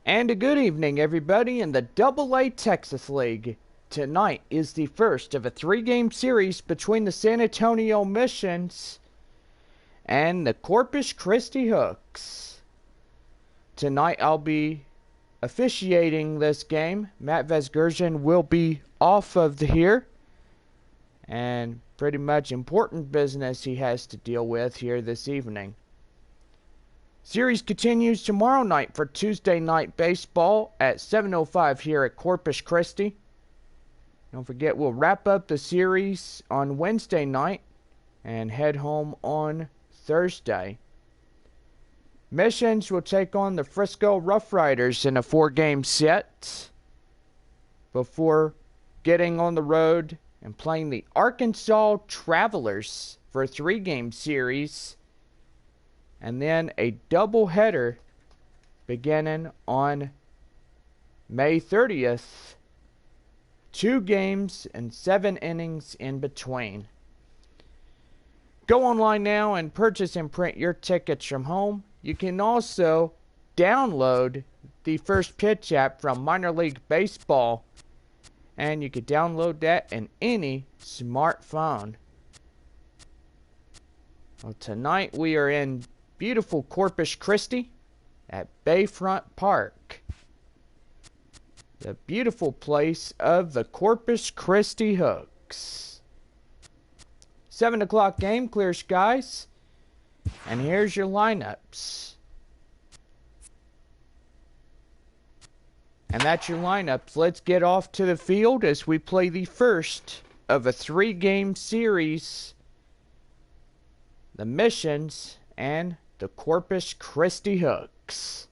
And a good evening, everybody, in the AA Texas League. Tonight is the first of a three-game series between the San Antonio Missions and the Corpus Christi Hooks. Tonight I'll be officiating this game. Matt Vesgersian will be off of here, and pretty much important business he has to deal with here this evening. Series continues tomorrow night for Tuesday night baseball at 7:05 here at Corpus Christi. Don't forget, we'll wrap up the series on Wednesday night and head home on Thursday. Missions will take on the Frisco Rough Riders in a 4-game set before getting on the road and playing the Arkansas Travelers for a 3-game series. And then a doubleheader beginning on May 30th. 2 games and 7 innings in between. Go online now and purchase and print your tickets from home. You can also download the First Pitch app from Minor League Baseball, and you can download that in any smartphone. Well, tonight we are in beautiful Corpus Christi at Bayfront Park, the beautiful place of the Corpus Christi Hooks. 7 o'clock game, clear skies, and here's your lineups. And that's your lineups. Let's get off to the field as we play the first of a 3-game series. The Missions and the Corpus Christi Hooks.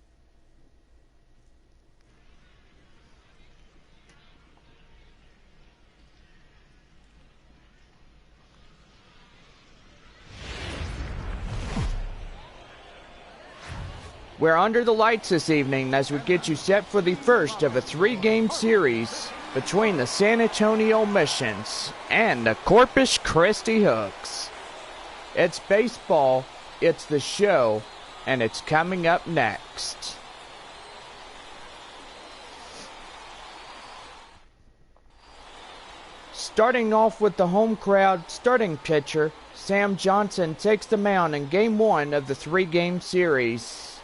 We're under the lights this evening as we get you set for the first of a 3-game series between the San Antonio Missions and the Corpus Christi Hooks. It's baseball, it's the show, and it's coming up next. Starting off with the home crowd starting pitcher, Sam Johnson takes the mound in Game 1 of the 3-game series.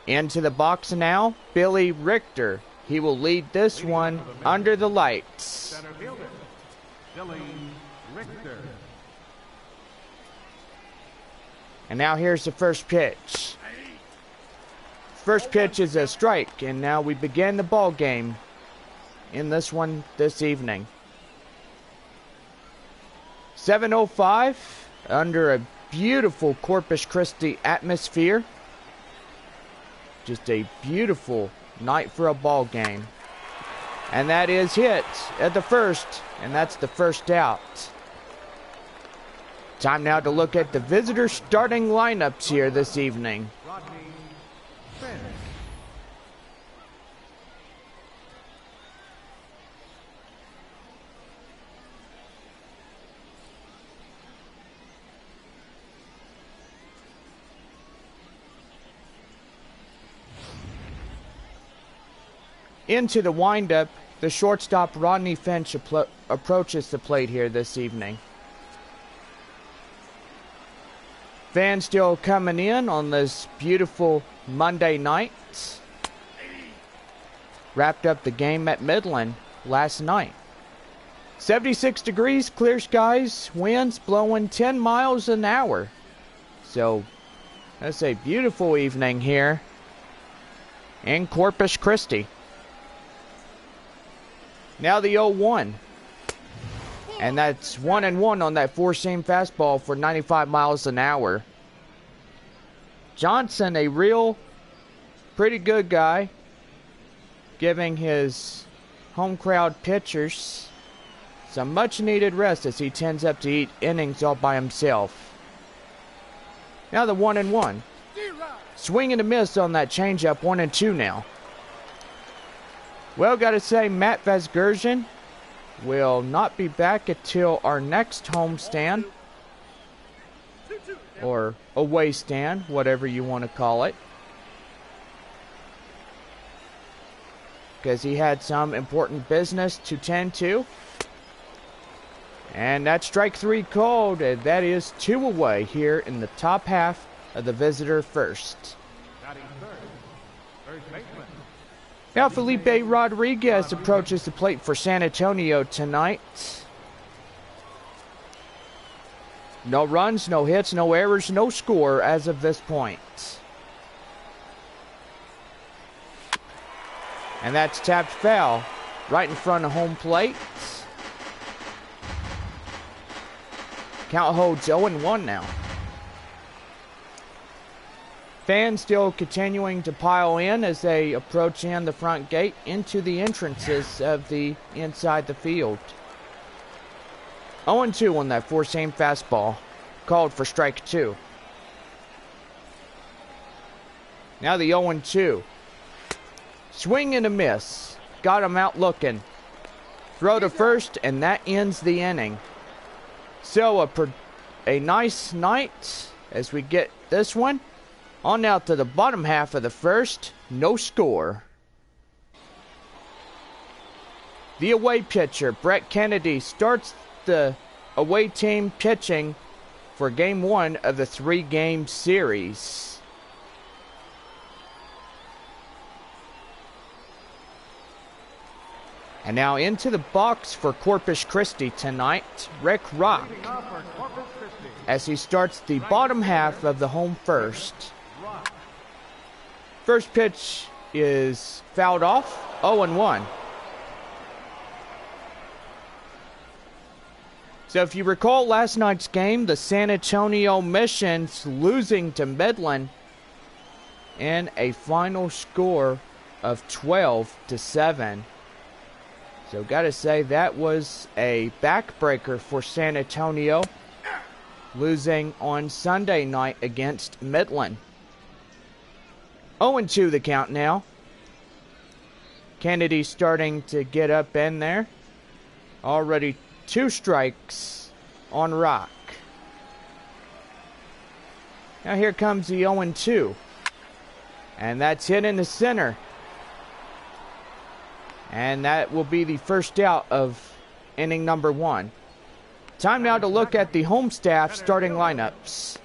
Into the box now, Billy Richter. He will lead this one under the lights. Center fielder, Billy Richter. And now here's the first pitch. First pitch is a strike, and now we begin the ball game in this one this evening. 7:05 under a beautiful Corpus Christi atmosphere. Just a beautiful night for a ball game. And that is hit at the first, and that's the first out. Time now to look at the visitor starting lineups here this evening. Into the windup, the shortstop Rodney Finch approaches the plate here this evening. Fans still coming in on this beautiful Monday night. Wrapped up the game at Midland last night. 76 degrees, clear skies, winds blowing 10 miles an hour. So, that's a beautiful evening here in Corpus Christi. Now the 0-1. And that's 1-1 on that 4-seam fastball for 95 miles an hour. Johnson, a real pretty good guy, giving his home crowd pitchers some much needed rest as he tends up to eat innings all by himself. Now the 1-1. Swing and a miss on that changeup, 1-2 now. Well, got to say, Matt Vesgersian will not be back until our next home stand, or away stand, whatever you want to call it, because he had some important business to tend to. And that's strike 3 called, and that is 2 away here in the top half of the visitor first. Now Felipe Rodriguez approaches the plate for San Antonio tonight. No runs, no hits, no errors, no score as of this point. And that's tapped foul right in front of home plate. Count holds 0-1 now. Fans still continuing to pile in as they approach in the front gate into the entrances of the inside the field. 0-2 on that four-seam fastball, called for strike 2. Now the 0-2. Swing and a miss. Got him out looking. Throw to first, and that ends the inning. So a nice night as we get this one. On out to the bottom half of the first. No score. The away pitcher, Brett Kennedy, starts the away team pitching for game 1 of the 3-game series. And now into the box for Corpus Christi tonight, Rick Rock, as he starts the bottom half of the home first. First pitch is fouled off, 0-1. So if you recall last night's game, the San Antonio Missions losing to Midland in a final score of 12-7. So gotta say that was a backbreaker for San Antonio, losing on Sunday night against Midland. 0-2 the count now. Kennedy starting to get up in there. Already 2 strikes on Rock. Now here comes the 0-2. And that's hit in the center. And that will be the first out of inning number 1. Time now to look at the home staff starting lineups.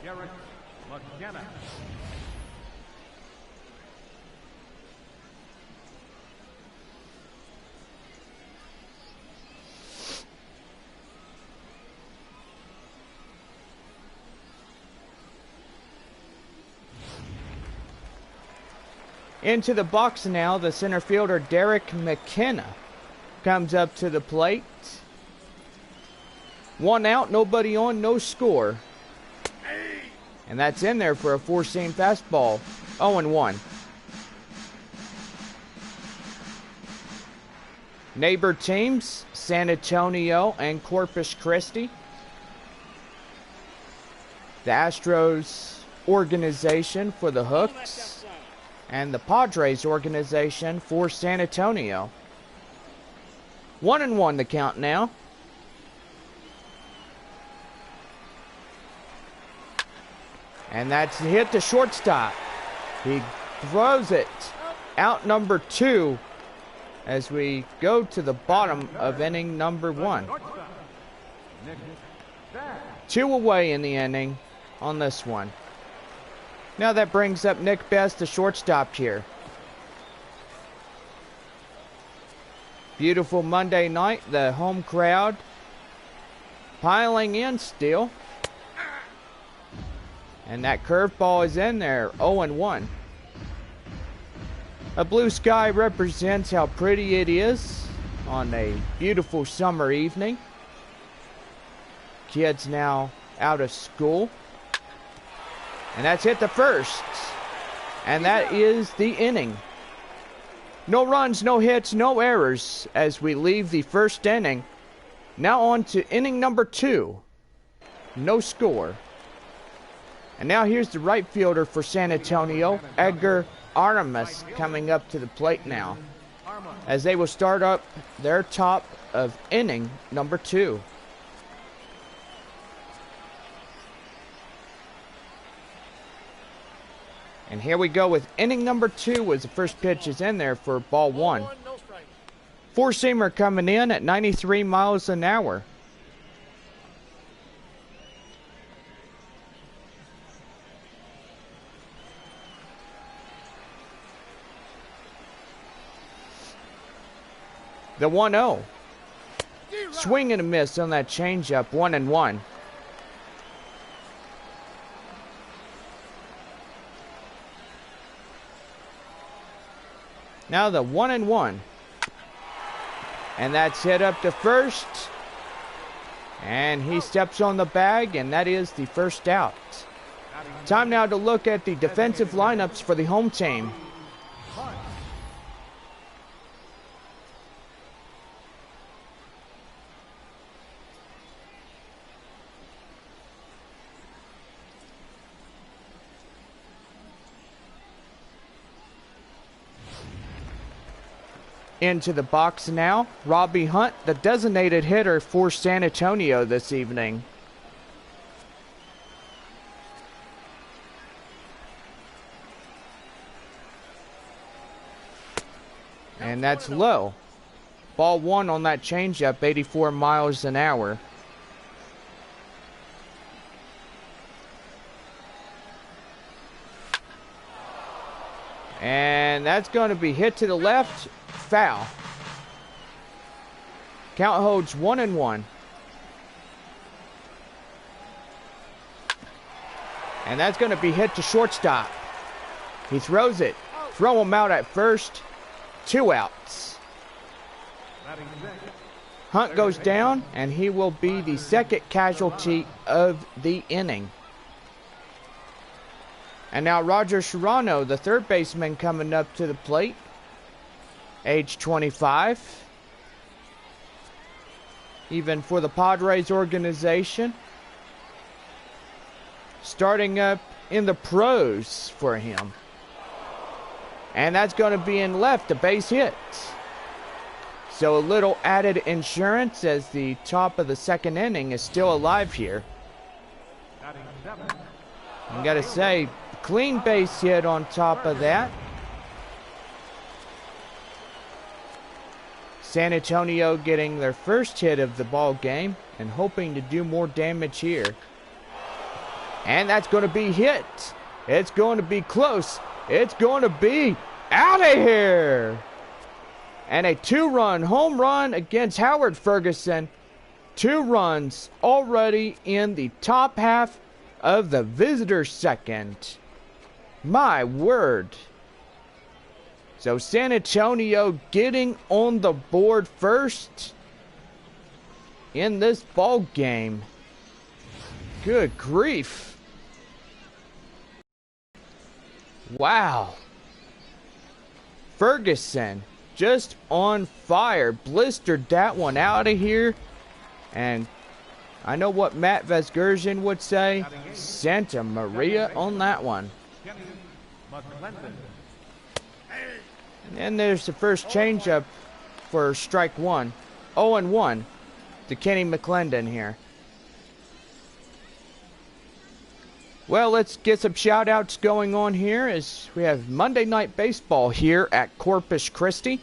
Into the box now, the center fielder Derek McKenna comes up to the plate. 1 out, nobody on, no score. And that's in there for a four-seam fastball, 0-1. Neighbor teams, San Antonio and Corpus Christi. The Astros organization for the Hooks. And the Padres organization for San Antonio. 1-1 the count now. And that's hit to shortstop. He throws it out number 2 as we go to the bottom of inning number 1. 2 away in the inning on this one. Now that brings up Nick Best, the shortstop here. Beautiful Monday night. The home crowd piling in still. And that curveball is in there, 0-1. A blue sky represents how pretty it is on a beautiful summer evening. Kids now out of school. And that's hit the first. And that is the inning. No runs, no hits, no errors as we leave the first inning. Now on to inning number 2. No score. And now here's the right fielder for San Antonio, Edgar Aramis, coming up to the plate now. as they will start up their top of inning number 2. And here we go with inning number 2 as the first pitch is in there for ball 1. Four-seamer coming in at 93 miles an hour. The 1-0. Swing and a miss on that changeup, 1-1. Now the 1-1. And that's hit up to first. And he steps on the bag, and that is the first out. Time now to look at the defensive lineups for the home team. Into the box now, Robbie Hunt, the designated hitter for San Antonio this evening. And that's low. Ball 1 on that changeup, 84 miles an hour. And that's going to be hit to the left. Foul. Count holds 1-1. And that's going to be hit to shortstop. He throws it. Throw him out at first. 2 outs. Hunt goes down, and he will be the second casualty of the inning. And now Roger Serrano, the third baseman, coming up to the plate. Age 25. Even for the Padres organization. Starting up in the pros for him. And that's going to be in left, a base hit. So a little added insurance as the top of the second inning is still alive here. I got to say, clean base hit on top of that. San Antonio getting their first hit of the ball game and hoping to do more damage here. And that's going to be hit. It's going to be close. It's going to be out of here. And a 2-run home run against Howard Ferguson. 2 runs already in the top half of the visitor second. My word. So San Antonio getting on the board first in this ball game. Good grief. Wow. Ferguson just on fire. Blistered that one out of here. And I know what Matt Vesgersian would say. Santa Maria on that one. And there's the first changeup for strike 1. 0-1 to Kenny McClendon here. Well, let's get some shout-outs going on here as we have Monday Night Baseball here at Corpus Christi.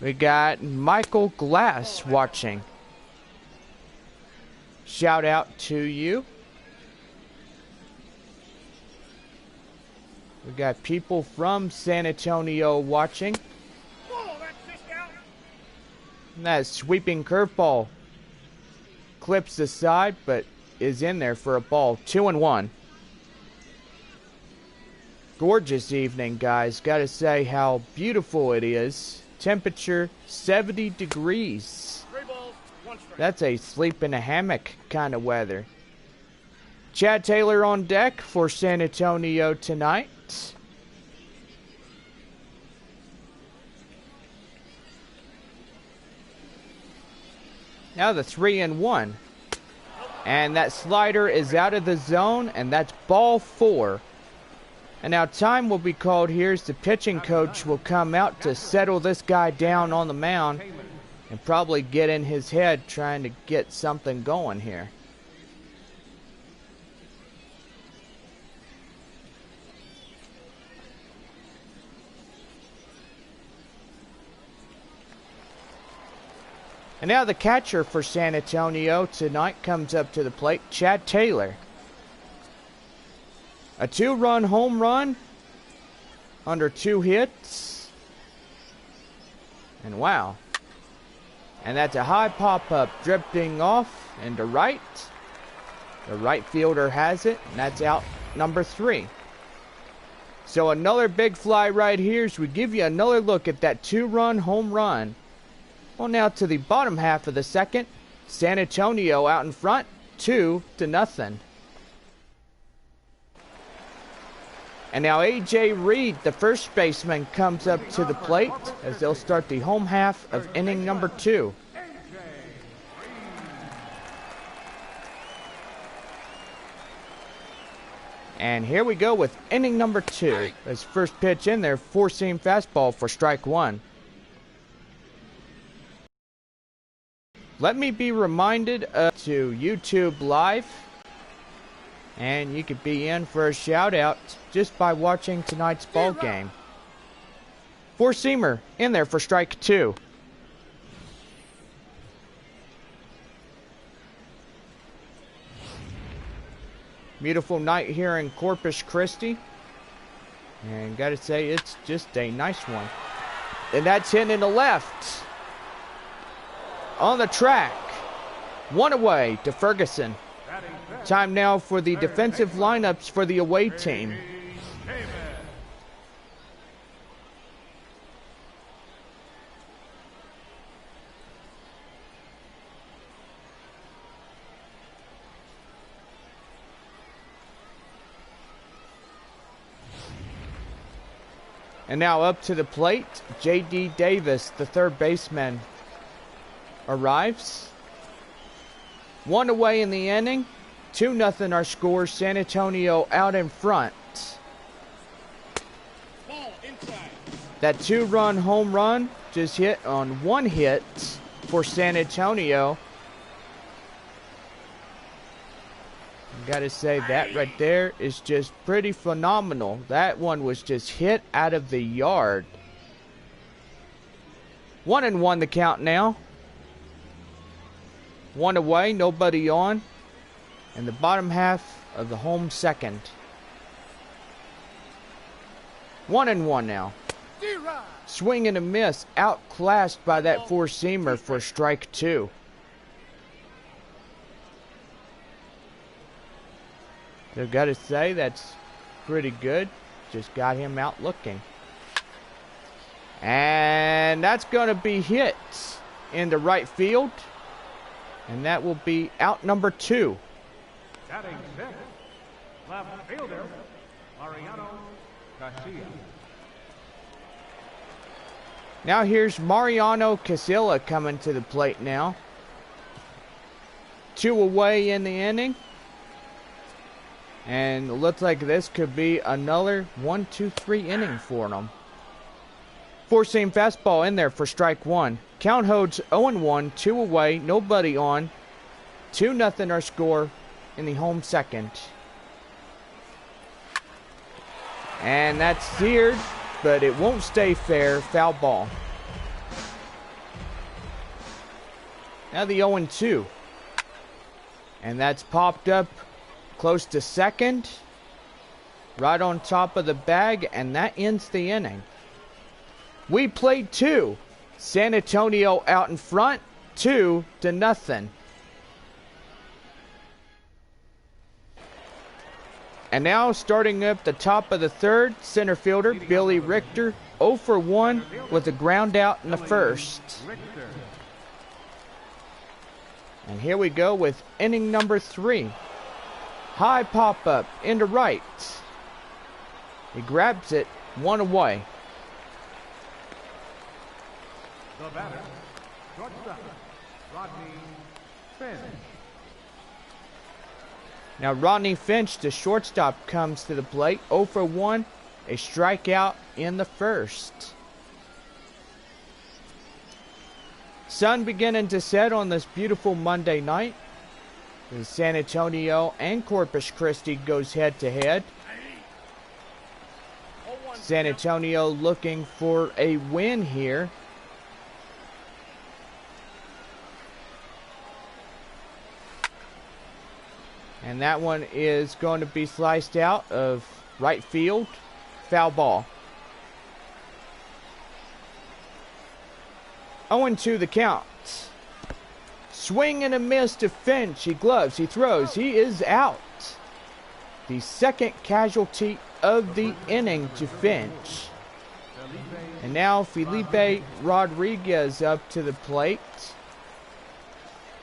We got Michael Glass watching. Shout out to you. We got people from San Antonio watching. And that sweeping curveball clips the side, but is in there for a ball. 2-1. Gorgeous evening, guys. Gotta say how beautiful it is. Temperature 70 degrees. That's a sleep in a hammock kind of weather. Chad Taylor on deck for San Antonio tonight. Now the 3-1. And that slider is out of the zone, and that's ball 4. And now time will be called here as the pitching coach will come out to settle this guy down on the mound and probably get in his head trying to get something going here. And now the catcher for San Antonio tonight comes up to the plate, Chad Taylor. A 2-run home run under 2 hits. And wow. And that's a high pop-up drifting off into right. The right fielder has it, and that's out number 3. So another big fly right here as we give you another look at that 2-run home run. Well, now to the bottom half of the second, San Antonio out in front, 2-0. And now A.J. Reed, the first baseman, comes up to the plate as they'll start the home half of inning number 2. And here we go with inning number 2. His first pitch in there, 4-seam fastball for strike 1. Let me be reminded to YouTube Live, and you could be in for a shout out just by watching tonight's ball game. 4-seamer in there for strike 2. Beautiful night here in Corpus Christi, and gotta say it's just a nice one. And that's hitting in the left. On the track, 1 away to Ferguson. Time now for the defensive lineups for the away team. And now up to the plate, J.D. Davis, the third baseman, arrives. 1 away in the inning. 2-0 our score. San Antonio out in front. That 2-run home run just hit on 1 hit for San Antonio. Gotta say that right there is just pretty phenomenal. That one was just hit out of the yard. 1-1 the count now. 1 away, nobody on. And the bottom half of the home second. 1-1 now. Swing and a miss, outclassed by that 4-seamer for strike 2. So gotta say that's pretty good. Just got him out looking. And that's gonna be hit into right field. And that will be out number 2. Batting sixth, left fielder, Mariano Garcia. Now here's Mariano Casilla coming to the plate now. 2 away in the inning. And it looks like this could be another 1-2-3 inning for them. 4-seam fastball in there for strike 1. Count holds 0-1, 2 away, nobody on. 2-0 our score in the home second. And that's seared, but it won't stay fair. Foul ball. Now the 0-2. And that's popped up close to second. Right on top of the bag, and that ends the inning. We played 2. San Antonio out in front, 2-0. And now starting up the top of the third, center fielder Billy Richter, 0 for 1 with a ground out in the first. And here we go with inning number 3. High pop up into right. He grabs it, 1 away. The batter, shortstop, Rodney Finn. Now Rodney Finch, the shortstop, comes to the plate. 0 for 1, a strikeout in the first. Sun beginning to set on this beautiful Monday night. The San Antonio and Corpus Christi goes head to head. San Antonio looking for a win here. And that one is going to be sliced out of right field. Foul ball. 0-2 the count. Swing and a miss to Finch. He gloves, he throws, he is out. The second casualty of the inning to Finch. And now Felipe Rodriguez up to the plate.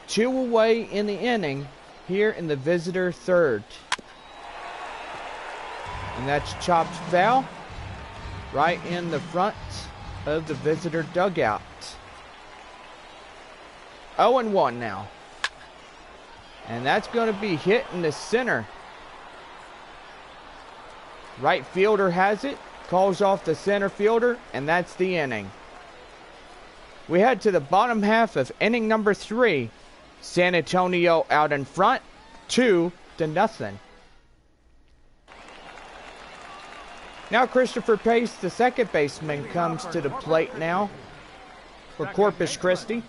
2 away in the inning here in the visitor third. And that's chopped foul right in the front of the visitor dugout. 0-1 now. And that's going to be hit in the center. Right fielder has it, calls off the center fielder, and that's the inning. We head to the bottom half of inning number 3. San Antonio out in front, 2-0. Now Christopher Pace, the second baseman, comes to the plate now for Corpus Christi.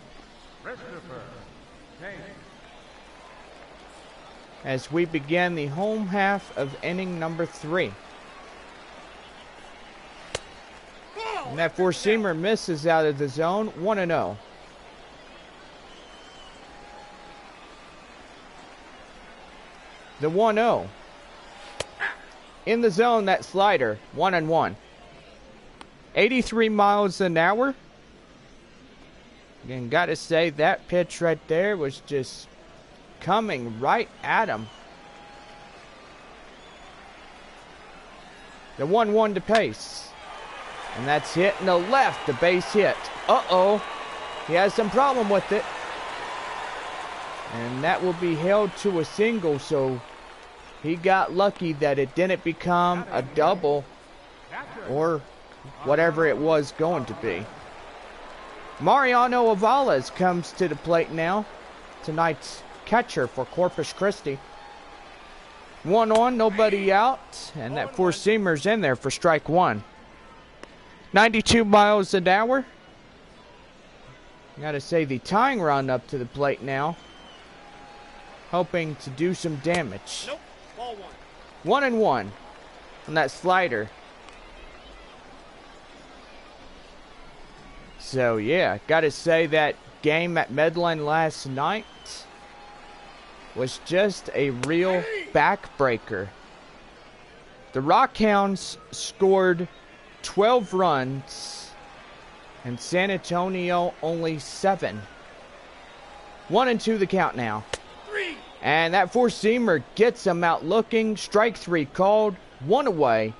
As we begin the home half of inning number 3. And that four-seamer misses out of the zone, 1-0. The 1-0. In the zone, that slider, 1-1. 83 miles an hour. Again, got to say, that pitch right there was just coming right at him. The 1-1 to Pace. And that's hit in the left, the base hit. Uh-oh. He has some problem with it. And that will be held to a single, so he got lucky that it didn't become a double or whatever it was going to be. Mariano Avales comes to the plate now. Tonight's catcher for Corpus Christi. 1 on, nobody out. And that four-seamer's in there for strike 1. 92 miles an hour. Gotta say, the tying run up to the plate now. Hoping to do some damage. Nope. Ball 1. 1-1 on that slider. So yeah, gotta say that game at Medline last night was just a real backbreaker. The Rockhounds scored 12 runs and San Antonio only 7. 1-2 the count now. And that four-seamer gets him out looking. Strike 3 called. 1 away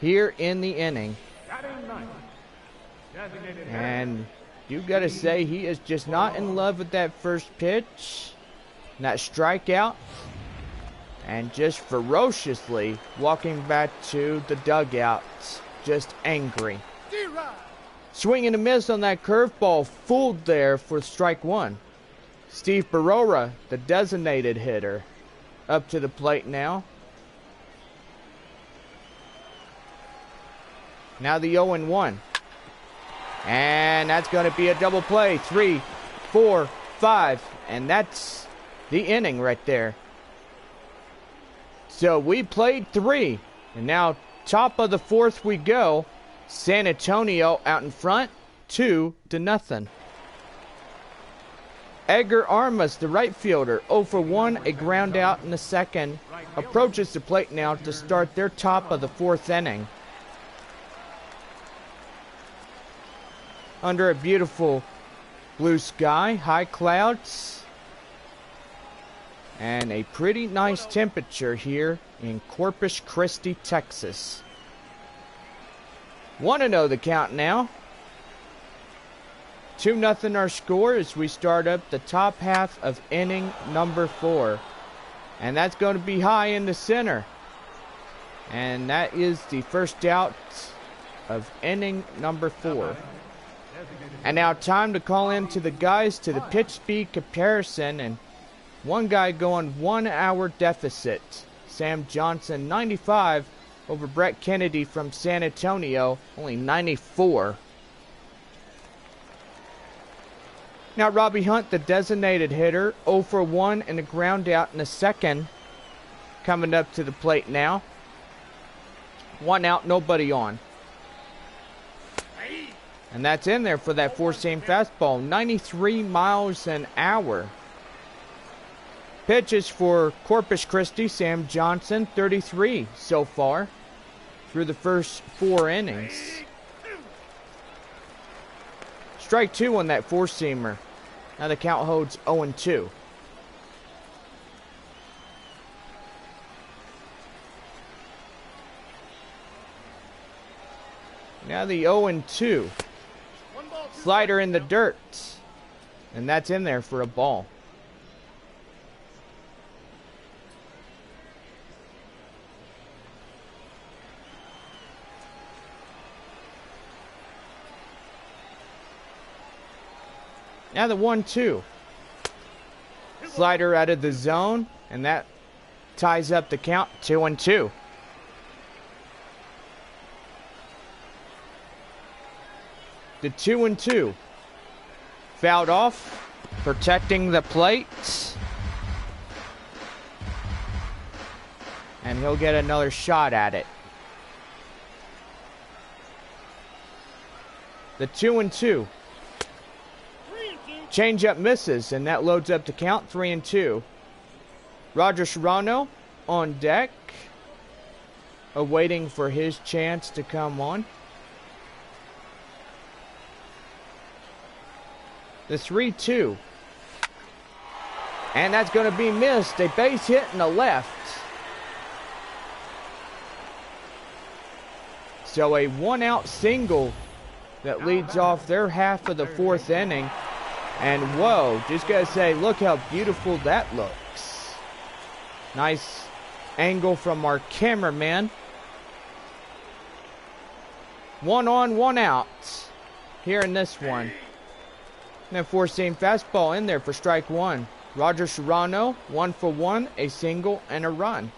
here in the inning. And you got to say, he is just not in love with that first pitch. And that strikeout. And just ferociously walking back to the dugout. Just angry. Swing and a miss on that curveball. Fooled there for strike 1. Steve Barora, the designated hitter, up to the plate now. Now the 0-1. And that's going to be a double play. 3, 4, 5. And that's the inning right there. So we played 3. And now top of the 4th we go. San Antonio out in front, 2-0. Edgar Armas, the right fielder, 0 for 1, a ground out in the second, approaches the plate now to start their top of the 4th inning. Under a beautiful blue sky, high clouds, and a pretty nice temperature here in Corpus Christi, Texas. 1-0 the count now. 2-0 our score as we start up the top half of inning number 4. And that's going to be high in the center. And that is the first out of inning number 4. And now time to call in to the guys to the pitch speed comparison. And one guy going 1 hour deficit. Sam Johnson, 95, over Brett Kennedy from San Antonio, only 94. Now Robbie Hunt, the designated hitter, 0 for 1 and a ground out in the second. Coming up to the plate now. 1 out, nobody on. And that's in there for that four-seam fastball, 93 miles an hour. Pitches for Corpus Christi, Sam Johnson, 33 so far through the first 4 innings. Strike 2 on that four-seamer. Now the count holds 0-2. Now the 0-2. Slider in the dirt. And that's in there for a ball. Now the 1-2. Slider out of the zone, and that ties up the count, 2-2. The 2-2. Fouled off, protecting the plate. And he'll get another shot at it. The 2-2. Changeup misses, and that loads up the count, 3-2. Roger Serrano on deck, awaiting for his chance to come on. The 3-2. And that's going to be missed. A base hit in the left. So a 1-out single that leads off their half of the 4th inning. And whoa, just gotta say, look how beautiful that looks. Nice angle from our cameraman. 1 on, 1 out here in this one. And then four-seam fastball in there for strike 1. Roger Serrano, 1 for 1, a single and a run.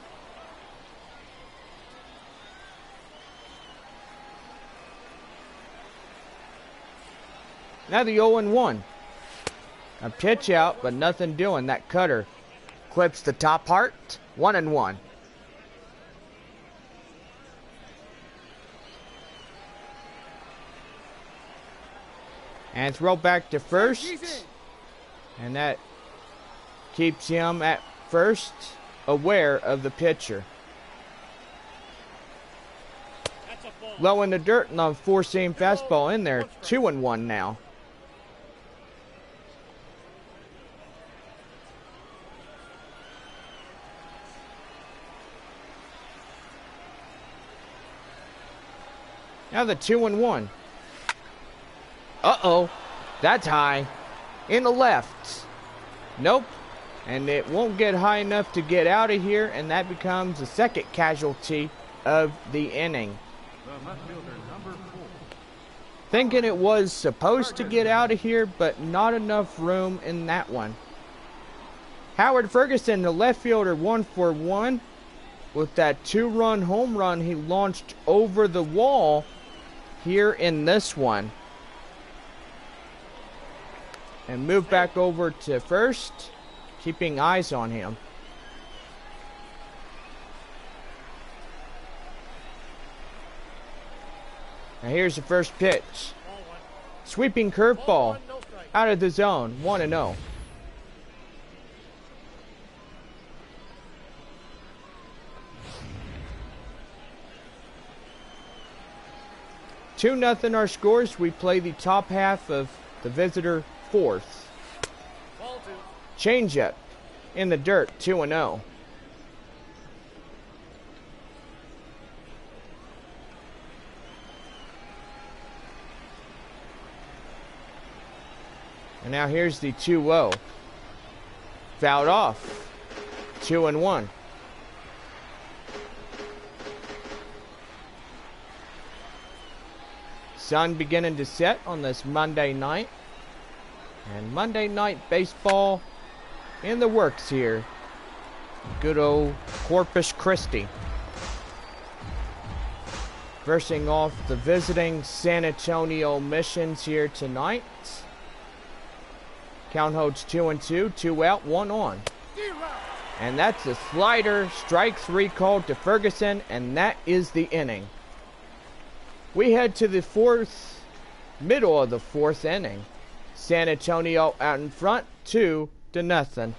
Now the 0-1. A pitch out, but nothing doing. That cutter clips the top part. 1-1. And throw back to first. And that keeps him at first, aware of the pitcher. Low in the dirt and a four-seam fastball in there. 2-1 now. Now the 2-1. Uh-oh. That's high. In the left. Nope. And it won't get high enough to get out of here, and that becomes the second casualty of the inning. Thinking it was supposed to get out of here, but not enough room in that one. Howard Ferguson, the left fielder, 1 for 1. With that 2-run home run he launched over the wall here in this one. And move back over to first, keeping eyes on him. Now here's the first pitch. Sweeping curveball out of the zone, 1-0. Two nothing our scores. We play the top half of the visitor 4th. Changeup in the dirt, 2-0. And now here's the 2-0. Fouled off. 2-1. Sun beginning to set on this Monday night. And Monday night baseball in the works here. Good old Corpus Christi. Versing off the visiting San Antonio Missions here tonight. Count holds 2-2, 2 out, 1 on. And that's a slider. Strike 3 called to Ferguson, and that is the inning. We head to the middle of the fourth inning. San Antonio out in front, 2-0.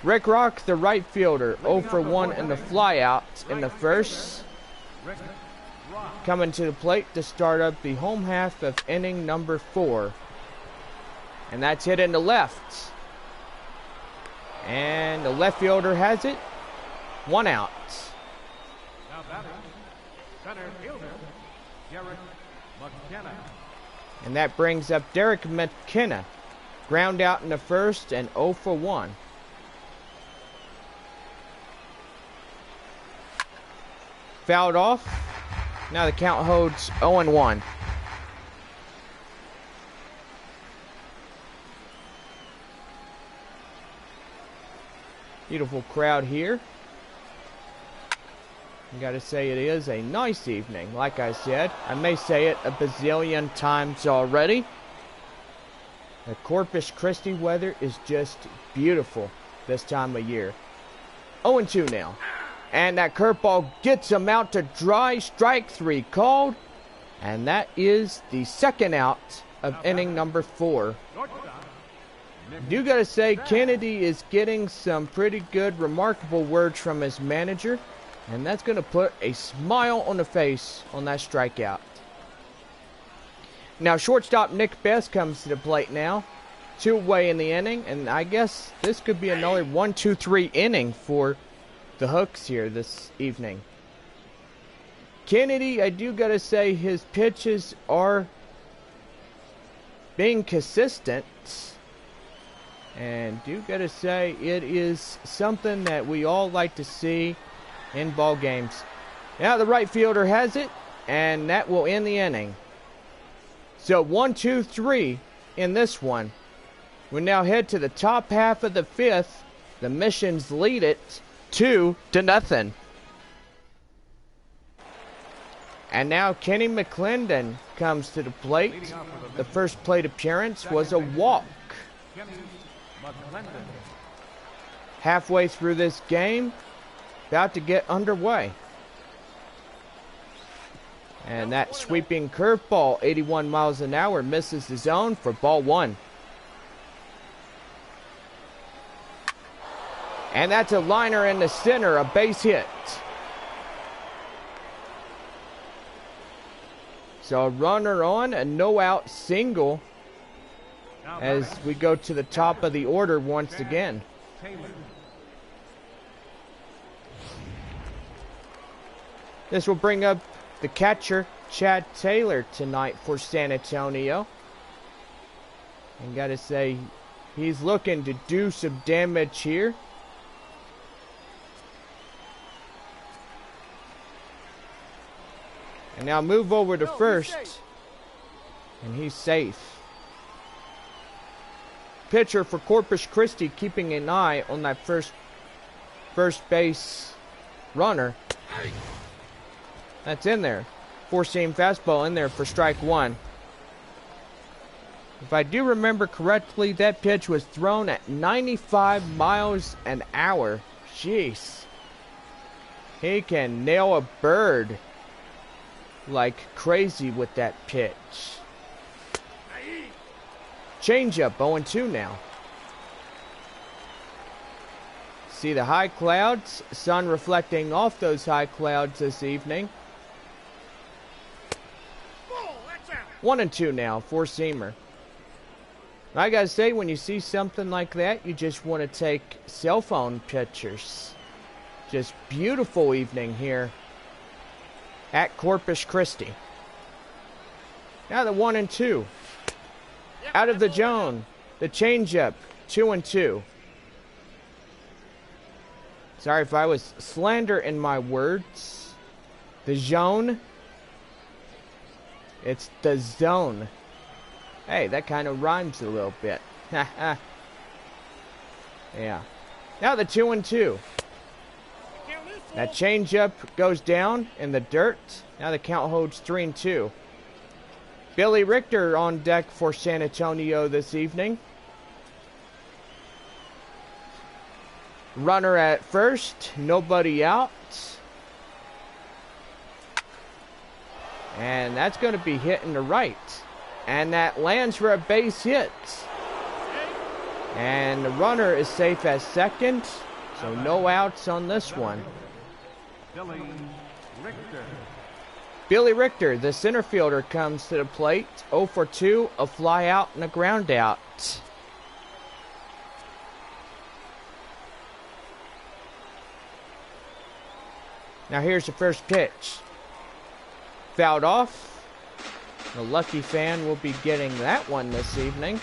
Rick Rock, the right fielder, 0 for 1 in the flyout in the first. Coming to the plate to start up the home half of inning number 4. And that's hit in the left. And the left fielder has it. 1 out. Now batting, center fielder, Derek McKenna. And that brings up Derek McKenna. Ground out in the first and 0 for 1. Fouled off. Now the count holds 0-1. Beautiful crowd here. I gotta say, it is a nice evening. Like I said, I may say it a bazillion times already. The Corpus Christi weather is just beautiful this time of year. 0-2 now. And that curveball gets him out to dry. Strike 3 called. And that is the second out of inning number 4. Do gotta say, Kennedy is getting some pretty good, remarkable words from his manager. And that's gonna put a smile on the face on that strikeout. Now, shortstop Nick Best comes to the plate now. 2 away in the inning. And I guess this could be another 1-2-3 inning for the Hooks here this evening. Kennedy, I do gotta say, his pitches are being consistent. And do gotta say, it is something that we all like to see in ball games. Now the right fielder has it, and that will end the inning. So 1-2-3 in this one. We now head to the top half of the 5th. The Missions lead it 2-0. And now Kenny McClendon comes to the plate. The first plate appearance was a walk. Halfway through this game, about to get underway. And that sweeping curveball, 81 miles an hour, misses the zone for ball 1. And that's a liner in the center, a base hit. So a runner on, a no-out single as we go to the top of the order once again. This will bring up the catcher, Chad Taylor, tonight for San Antonio. And gotta say, he's looking to do some damage here. And now move over to first. And he's safe. Pitcher for Corpus Christi keeping an eye on that first base runner. That's in there. 4-seam fastball in there for strike 1. If I do remember correctly, that pitch was thrown at 95 miles an hour. Jeez. He can nail a bird like crazy with that pitch. Changeup, 0-2 now. See the high clouds, sun reflecting off those high clouds this evening. 1-2 now, 4-seamer. I gotta say, when you see something like that, you just want to take cell phone pictures. Just beautiful evening here at Corpus Christi. Now the 1-2. Out of the zone, the changeup, 2-2. Sorry if I was slander in my words. The zone. It's the zone. Hey, that kind of rhymes a little bit. Yeah. Now the 2-2. That changeup goes down in the dirt. Now the count holds 3-2. Billy Richter on deck for San Antonio this evening. Runner at first, nobody out. And that's going to be hit in the right. And that lands for a base hit. And the runner is safe at second. So no outs on this one. Billy Richter, the center fielder, comes to the plate. 0 for 2, a fly out and a ground out. Now here's the first pitch. Fouled off. The lucky fan will be getting that one this evening.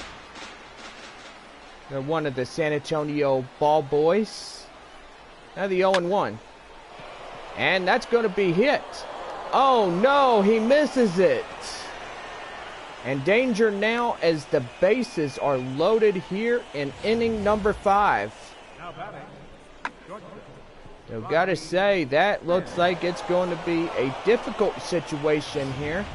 They're one of the San Antonio ball boys. Now the 0-1. And that's going to be hit. Oh no, he misses it. And danger now as the bases are loaded here in inning number 5. Now batting. I've got to say, that looks like it's going to be a difficult situation here.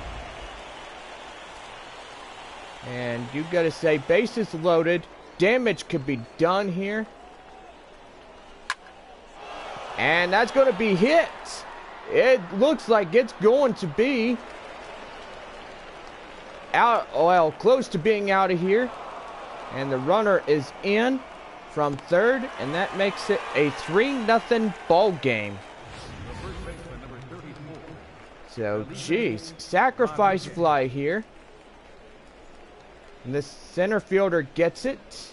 And you've got to say, bases loaded. Damage could be done here. And that's going to be hit. It looks like it's going to be out, well, close to being out of here. And the runner is in from third, and that makes it a 3-0 ball game. So, geez, sacrifice fly here. And the center fielder gets it,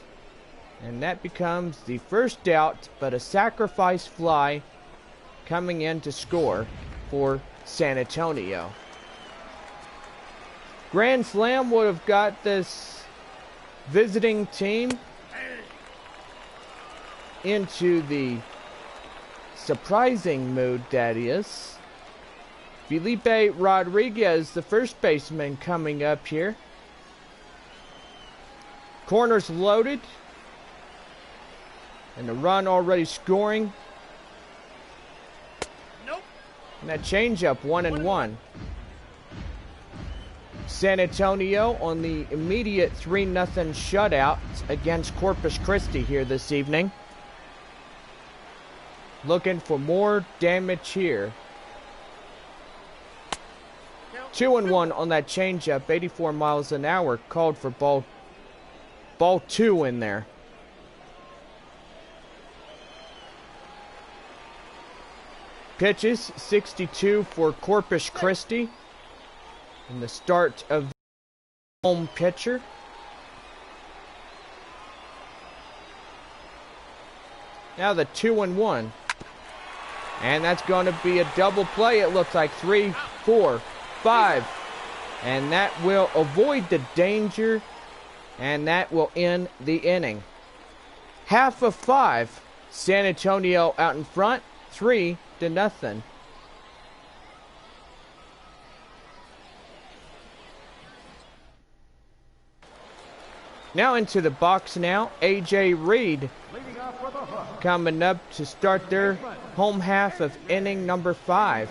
and that becomes the first out, but a sacrifice fly coming in to score for San Antonio. Grand Slam would have got this visiting team into the surprising mood, that is. Felipe Rodriguez, the first baseman, coming up here. Corners loaded. And the run already scoring. Nope. And that changeup, 1-1. San Antonio on the immediate 3-0 shutout against Corpus Christi here this evening. Looking for more damage here. 2-1 on that changeup, 84 miles an hour, called for ball 2 in there. Pitches, 62 for Corpus Christi. And the start of the home pitcher. Now the 2-1. And that's going to be a double play. It looks like 3, 4, 5. And that will avoid the danger. And that will end the inning. Half of 5. San Antonio out in front. 3-0. Now into the box now. A.J. Reed coming up to start their home half of inning number 5.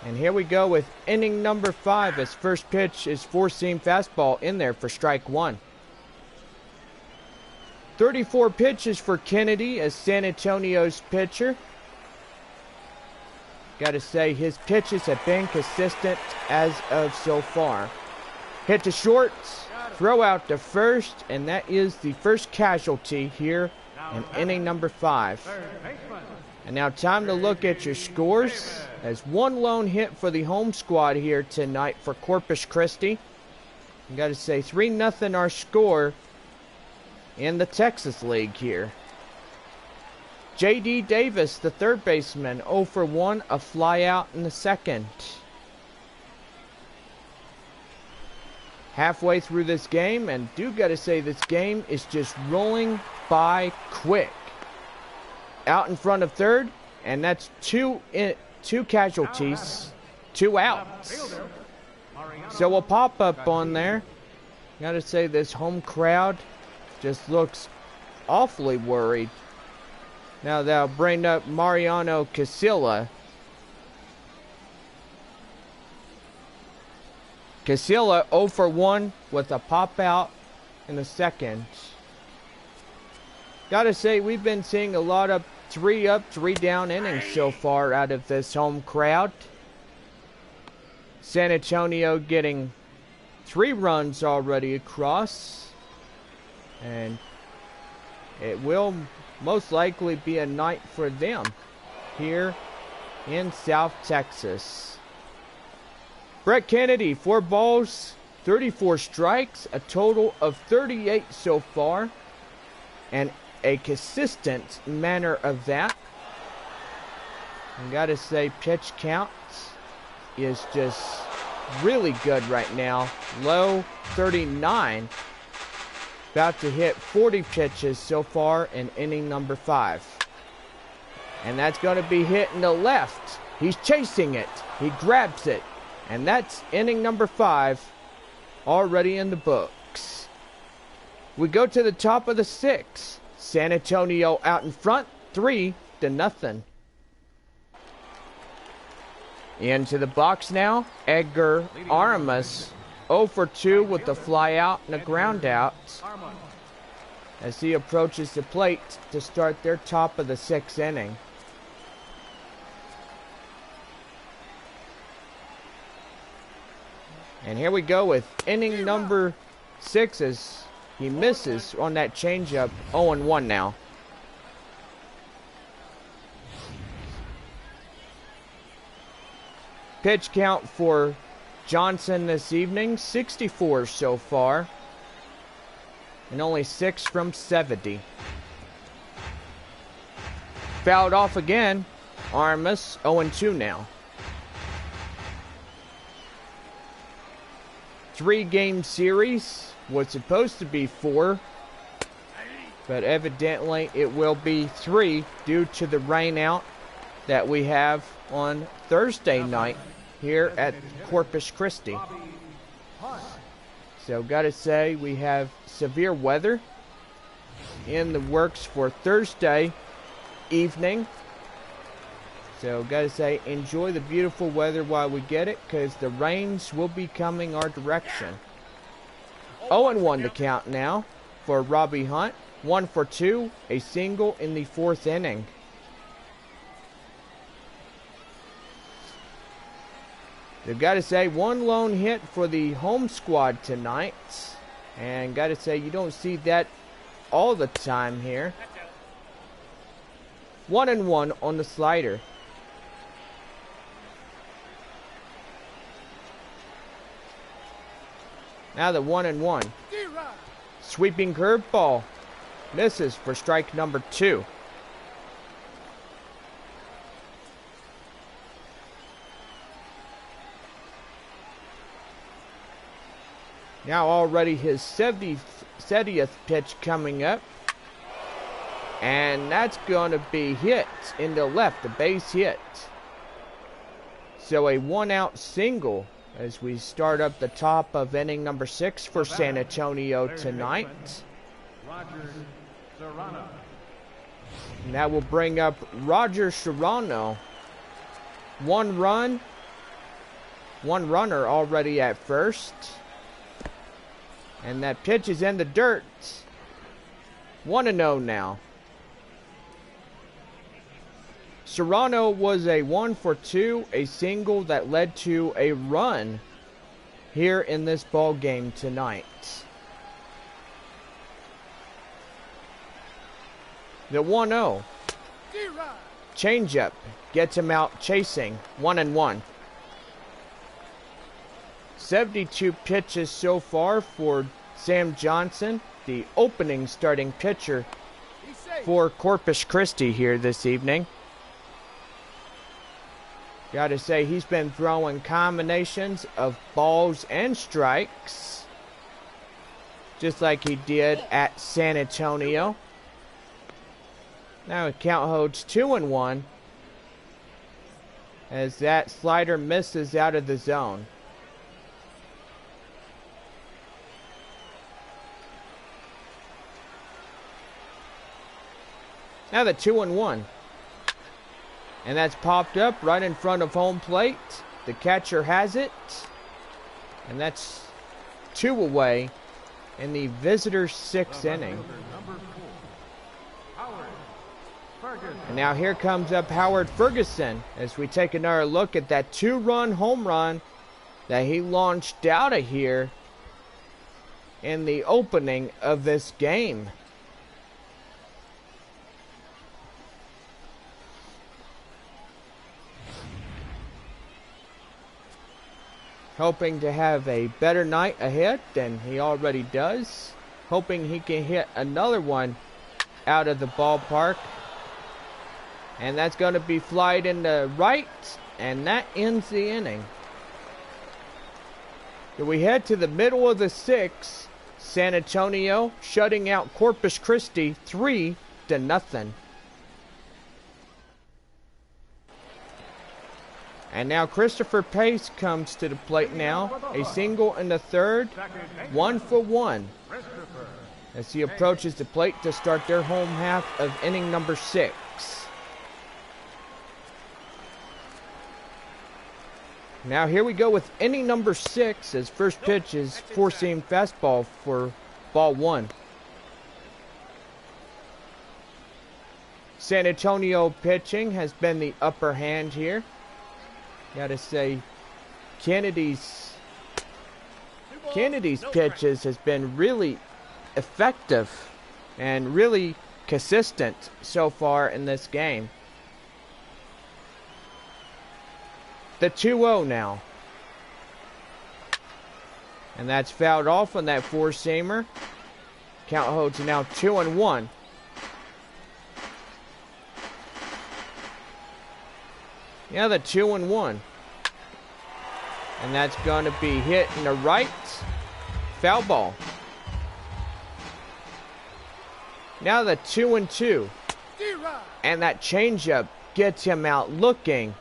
And here we go with inning number 5. His first pitch is 4-seam fastball in there for strike 1. 34 pitches for Kennedy as San Antonio's pitcher. Got to say, his pitches have been consistent as of so far. Hit to short, throw out to first, and that is the first casualty here in inning number 5. And now time to look at your scores. As one lone hit for the home squad here tonight for Corpus Christi. You got to say 3-0 our score in the Texas League here. J.D. Davis, the third baseman, 0 for 1, a fly out in the second. halfway through this game, and do gotta say this game is just rolling by quick. Out in front of third, and that's two casualties, 2 outs. So we'll pop up on there. Gotta say this home crowd just looks awfully worried. Now they'll bring up Mariano Casilla. Casilla 0 for 1 with a pop out in the second. Gotta say, we've been seeing a lot of 3 up, 3 down innings so far out of this home crowd. San Antonio getting 3 runs already across. And it will most likely be a night for them here in South Texas. Brett Kennedy, 4 balls, 34 strikes, a total of 38 so far, and a consistent manner of that. I gotta say, pitch count is just really good right now. Low 39. About to hit 40 pitches so far in inning number 5. And that's going to be hitting the left. He's chasing it. He grabs it. And that's inning number 5 already in the books. We go to the top of the 6th. San Antonio out in front, 3-0. Into the box now, Edgar Aramis, 0 for 2 with a fly out and a ground out as he approaches the plate to start their top of the 6th inning. And here we go with inning number 6 as he misses on that changeup. 0-1 now. Pitch count for Johnson this evening, 64 so far. And only 6 from 70. Fouled off again. Aramis, 0-2 now. 3-game series was supposed to be 4, but evidently it will be 3 due to the rain out that we have on Thursday night here at Corpus Christi. So gotta say, we have severe weather in the works for Thursday evening. So gotta say, enjoy the beautiful weather while we get it, because the rains will be coming our direction. 0-1 to count now for Robbie Hunt. 1 for 2, a single in the 4th inning. They've got to say, 1 lone hit for the home squad tonight. And got to say, you don't see that all the time here. 1-1 on the slider. Now the 1-1. Sweeping curveball. Misses for strike number 2. Now already his 70th pitch coming up. And that's going to be hit into left, a base hit. So a 1-out single as we start up the top of inning number 6 for San Antonio tonight. And that will bring up Roger Serrano. 1 run, 1 runner already at first. And that pitch is in the dirt. 1-0 now. Serrano was a 1 for 2, a single that led to a run here in this ball game tonight. The 1-0. Changeup gets him out chasing. 1-1. 72 pitches so far for Sam Johnson, the opening starting pitcher for Corpus Christi here this evening. Gotta say, he's been throwing combinations of balls and strikes. just like he did at San Antonio. Now the count holds 2-1 as that slider misses out of the zone. Now the 2-1. And that's popped up right in front of home plate. The catcher has it. And that's 2 away in the visitor's 6th inning. And now here comes up Howard Ferguson as we take another look at that 2-run home run that he launched out of here in the opening of this game. Hoping to have a better night ahead than he already does. Hoping he can hit another one out of the ballpark. And that's going to be flied into right. And that ends the inning. So we head to the middle of the 6th. San Antonio shutting out Corpus Christi 3-0. And now Christopher Pace comes to the plate now. A single in the 3rd. 1-for-1. As he approaches the plate to start their home half of inning number 6. Now here we go with inning number 6 as first pitch is 4-seam fastball for ball 1. San Antonio pitching has been the upper hand here. Gotta say, Kennedy's pitches has been really effective and really consistent so far in this game. The 2-0 now. And that's fouled off on that 4-seamer. Count holds now 2-1. Yeah, the 2-1. And that's going to be hit in the right. Foul ball. Now the 2-2. And that changeup gets him out looking.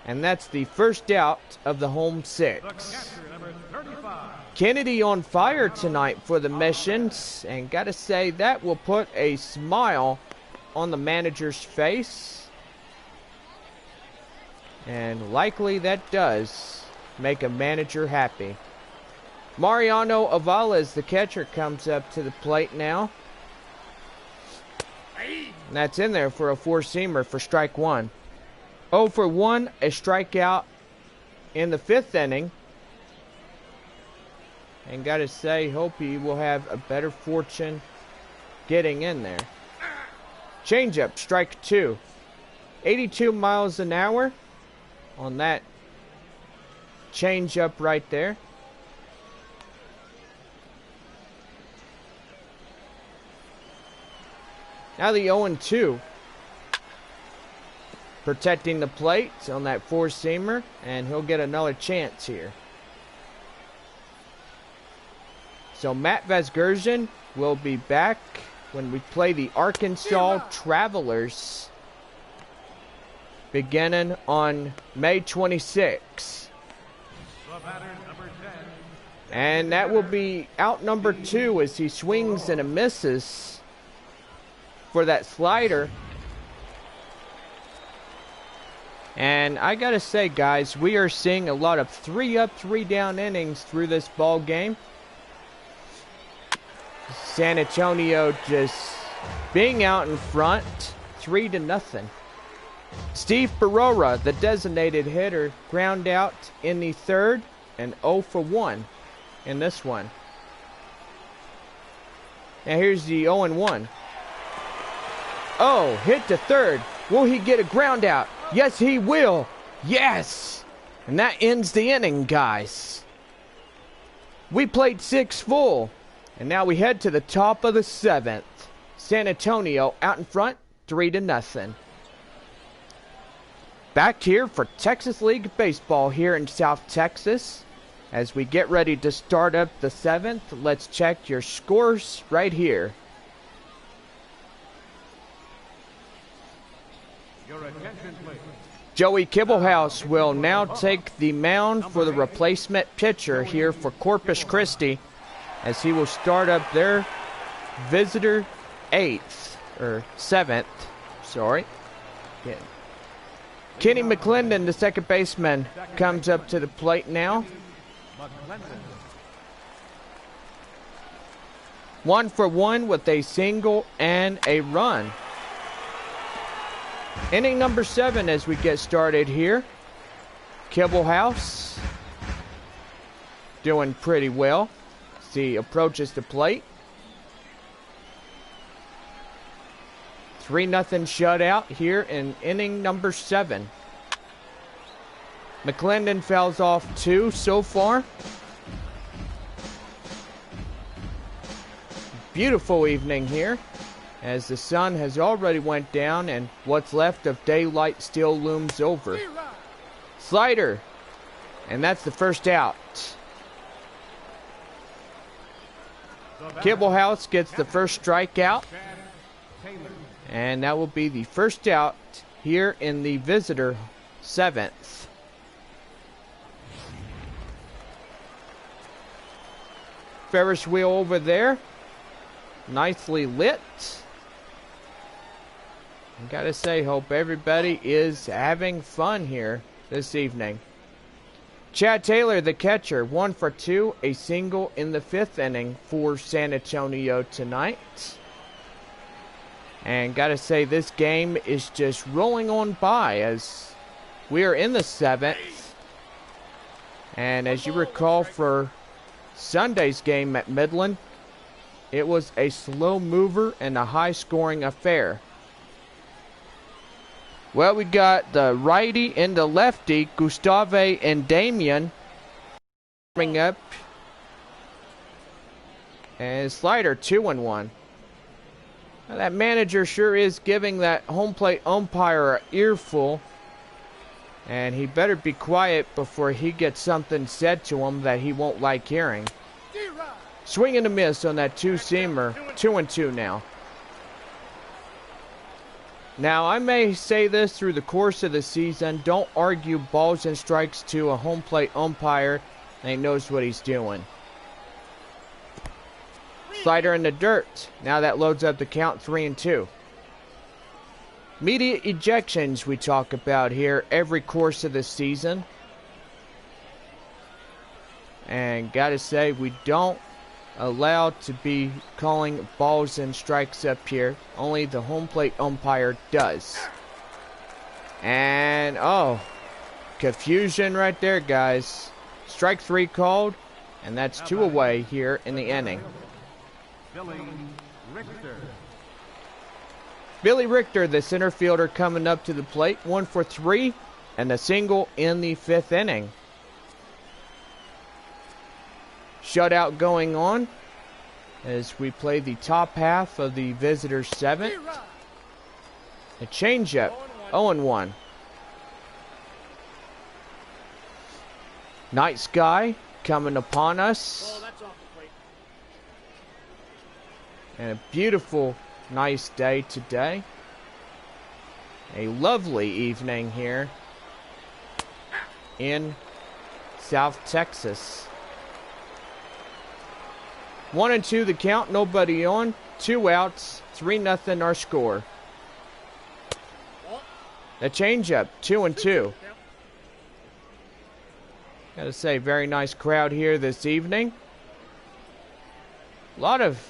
And that's the first out of the home 6. Kennedy on fire tonight for the Missions. And gotta say, that will put a smile on the manager's face. And likely that does make a manager happy. Mariano Avales, the catcher, comes up to the plate now. And that's in there for a 4-seamer for strike 1. 0-for-1, a strikeout in the 5th inning. And gotta say, hope he will have a better fortune getting in there. Changeup, strike 2. 82 miles an hour on that changeup right there. Now the 0-2. Protecting the plate on that 4-seamer, and he'll get another chance here. So Matt Vasgersian will be back when we play the Arkansas Travelers beginning on May 26. And that will be out number 2 as he swings and misses for that slider. And I gotta say, guys, we are seeing a lot of 3-up, 3-down innings through this ball game. San Antonio just being out in front, 3-0. Steve Barora, the designated hitter, ground out in the 3rd and 0-for-1 in this one. Now here's the 0-1. Oh, hit to 3rd. Will he get a ground out? Yes, he will. Yes. And that ends the inning, guys. We played 6 full. And now we head to the top of the 7th. San Antonio out in front, 3-0. Back here for Texas League Baseball here in South Texas. As we get ready to start up the 7th, let's check your scores right here. Your attention, please. Joey Kibblehouse will now take the mound for the replacement pitcher here for Corpus Christi, as he will start up their visitor 7th. Sorry. Yeah. Kenny McClendon, the second baseman, comes up to the plate now. 1 for 1 with a single and a run. Inning number 7 as we get started here. Kibblehouse doing pretty well as he approaches the plate. 3-0 shutout here in inning number 7. McClendon fouls off 2 so far. Beautiful evening here, as the sun has already went down and what's left of daylight still looms over. Slider, and that's the first out. Kibblehouse gets the first strikeout, and that will be the first out here in the visitor 7th. Ferris wheel over there, nicely lit. I gotta say, hope everybody is having fun here this evening. Chad Taylor, the catcher, 1 for 2, a single in the 5th inning for San Antonio tonight. And gotta say, this game is just rolling on by as we are in the 7th. And as you recall, for Sunday's game at Midland, it was a slow mover and a high-scoring affair. Well, we got the righty and the lefty, Gustave and Damien, coming up. And Slider, 2-1. Now, that manager sure is giving that home plate umpire an earful. And he better be quiet before he gets something said to him that he won't like hearing. Swing and a miss on that two-seamer. 2-2 now. Now, I may say this through the course of the season. Don't argue balls and strikes to a home plate umpire that knows what he's doing. Slider in the dirt. Now that loads up the count, 3-2. Media ejections we talk about here every course of the season. And gotta say, we don't allow to be calling balls and strikes up here. Only the home plate umpire does. And, oh, confusion right there, guys. Strike 3 called, and that's 2 away here in the inning. Billy Richter, the center fielder, coming up to the plate. 1 for 3 and a single in the 5th inning. Shutout going on as we play the top half of the visitor 7th. A changeup, 0-1. Night sky coming upon us. And a beautiful, nice day today. A lovely evening here in South Texas. 1-2 the count, nobody on. 2 outs, 3-0 our score. The changeup, 2-2. Gotta say, very nice crowd here this evening. A lot of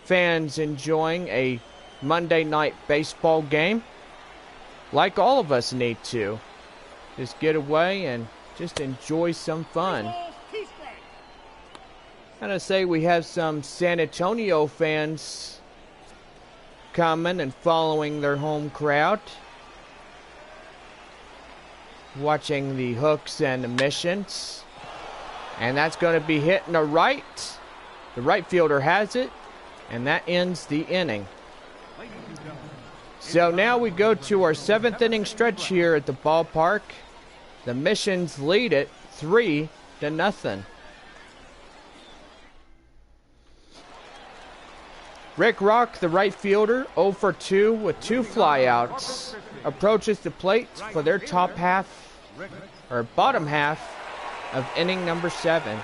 fans enjoying a Monday night baseball game, like all of us need to. Just get away and just enjoy some fun. Gotta say, we have some San Antonio fans coming and following their home crowd, watching the hooks and the missions. And that's going to be hitting the right. The right fielder has it, and that ends the inning. So now we go to our 7th inning stretch here at the ballpark. The Missions lead it 3-0. 0-0. Rick Rock, the right fielder, 0 for 2 with 2 flyouts, approaches the plate for their top half, or bottom half, of inning number 7.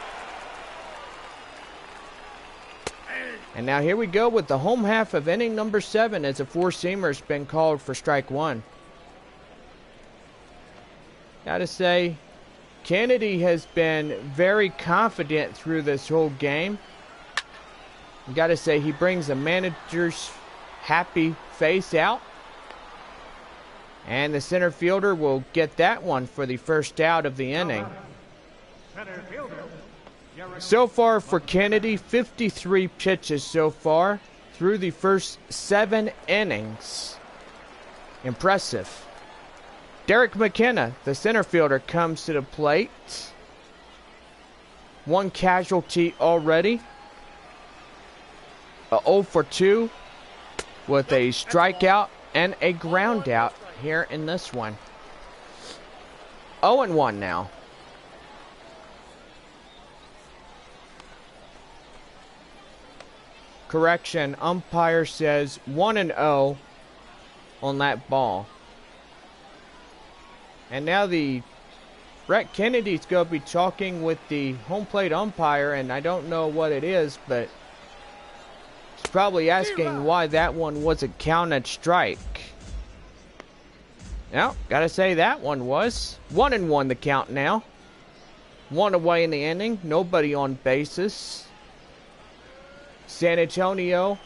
And now here we go with the home half of inning number 7 as a 4-seamer has been called for strike 1. Gotta say, Kennedy has been very confident through this whole game. Gotta say, he brings the manager's happy face out. And the center fielder will get that one for the first out of the inning. So far for Kennedy, 53 pitches so far through the first 7 innings. Impressive. Derek McKenna, the center fielder, comes to the plate. 1 casualty already. A 0 for 2 with a strikeout and a ground out here in this one. 0-1 now. Correction, umpire says 1-0 on that ball. And now the Brett Kennedy's going to be talking with the home plate umpire, and I don't know what it is, but he's probably asking why that one wasn't counted strike. Now, gotta say that one was 1-1 the count now. 1 away in the inning, nobody on bases. San Antonio,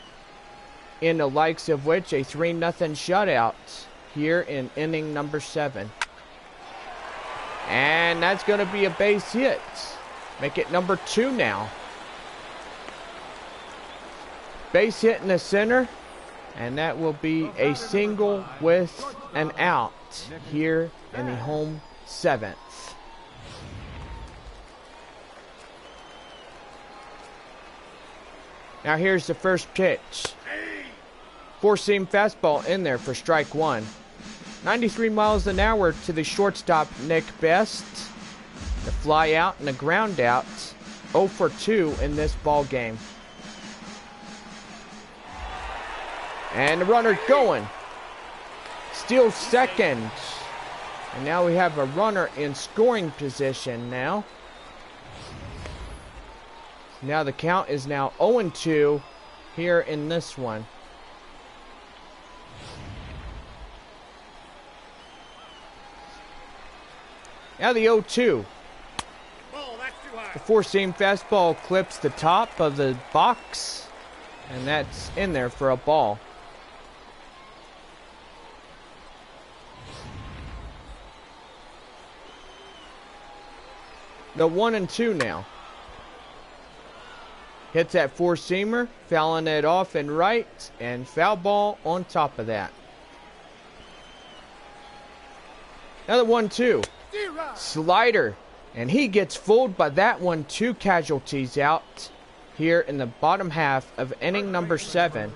in the likes of which a 3-0 shutout here in inning number 7. And that's going to be a base hit. Make it number 2 now. Base hit in the center. And that will be a single with an out here in the home 7th. Now here's the first pitch. 4-seam fastball in there for strike 1. 93 miles an hour to the shortstop, Nick Best. The fly out and the ground out. 0 for 2 in this ball game. And the runner going. Steals second. And now we have a runner in scoring position now. Now the count is now 0-2 here in this one. Now the 0-2. The 4-seam fastball clips the top of the box. And that's in there for a ball. The 1-2 now. Hits that 4-seamer, fouling it off and right, and foul ball on top of that. Another 1-2. Slider, and he gets fooled by that one. 2 casualties out here in the bottom half of inning number 7.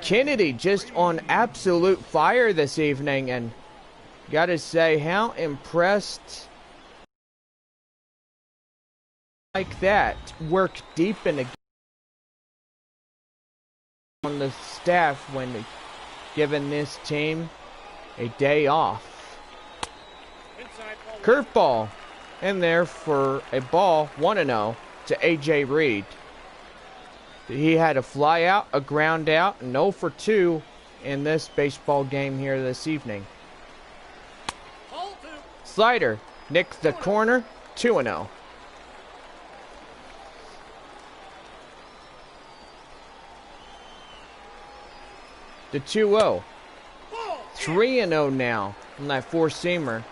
Kennedy just on absolute fire this evening, and gotta say, how impressed like that work deep in the on the staff when giving this team a day off. Curveball in there for a ball. 1-0 to AJ Reed. He had a fly out, a ground out, and 0 for 2 in this baseball game here this evening. Slider nicks the corner. 2-0. The 2-0. 3-0 now on that 4-seamer.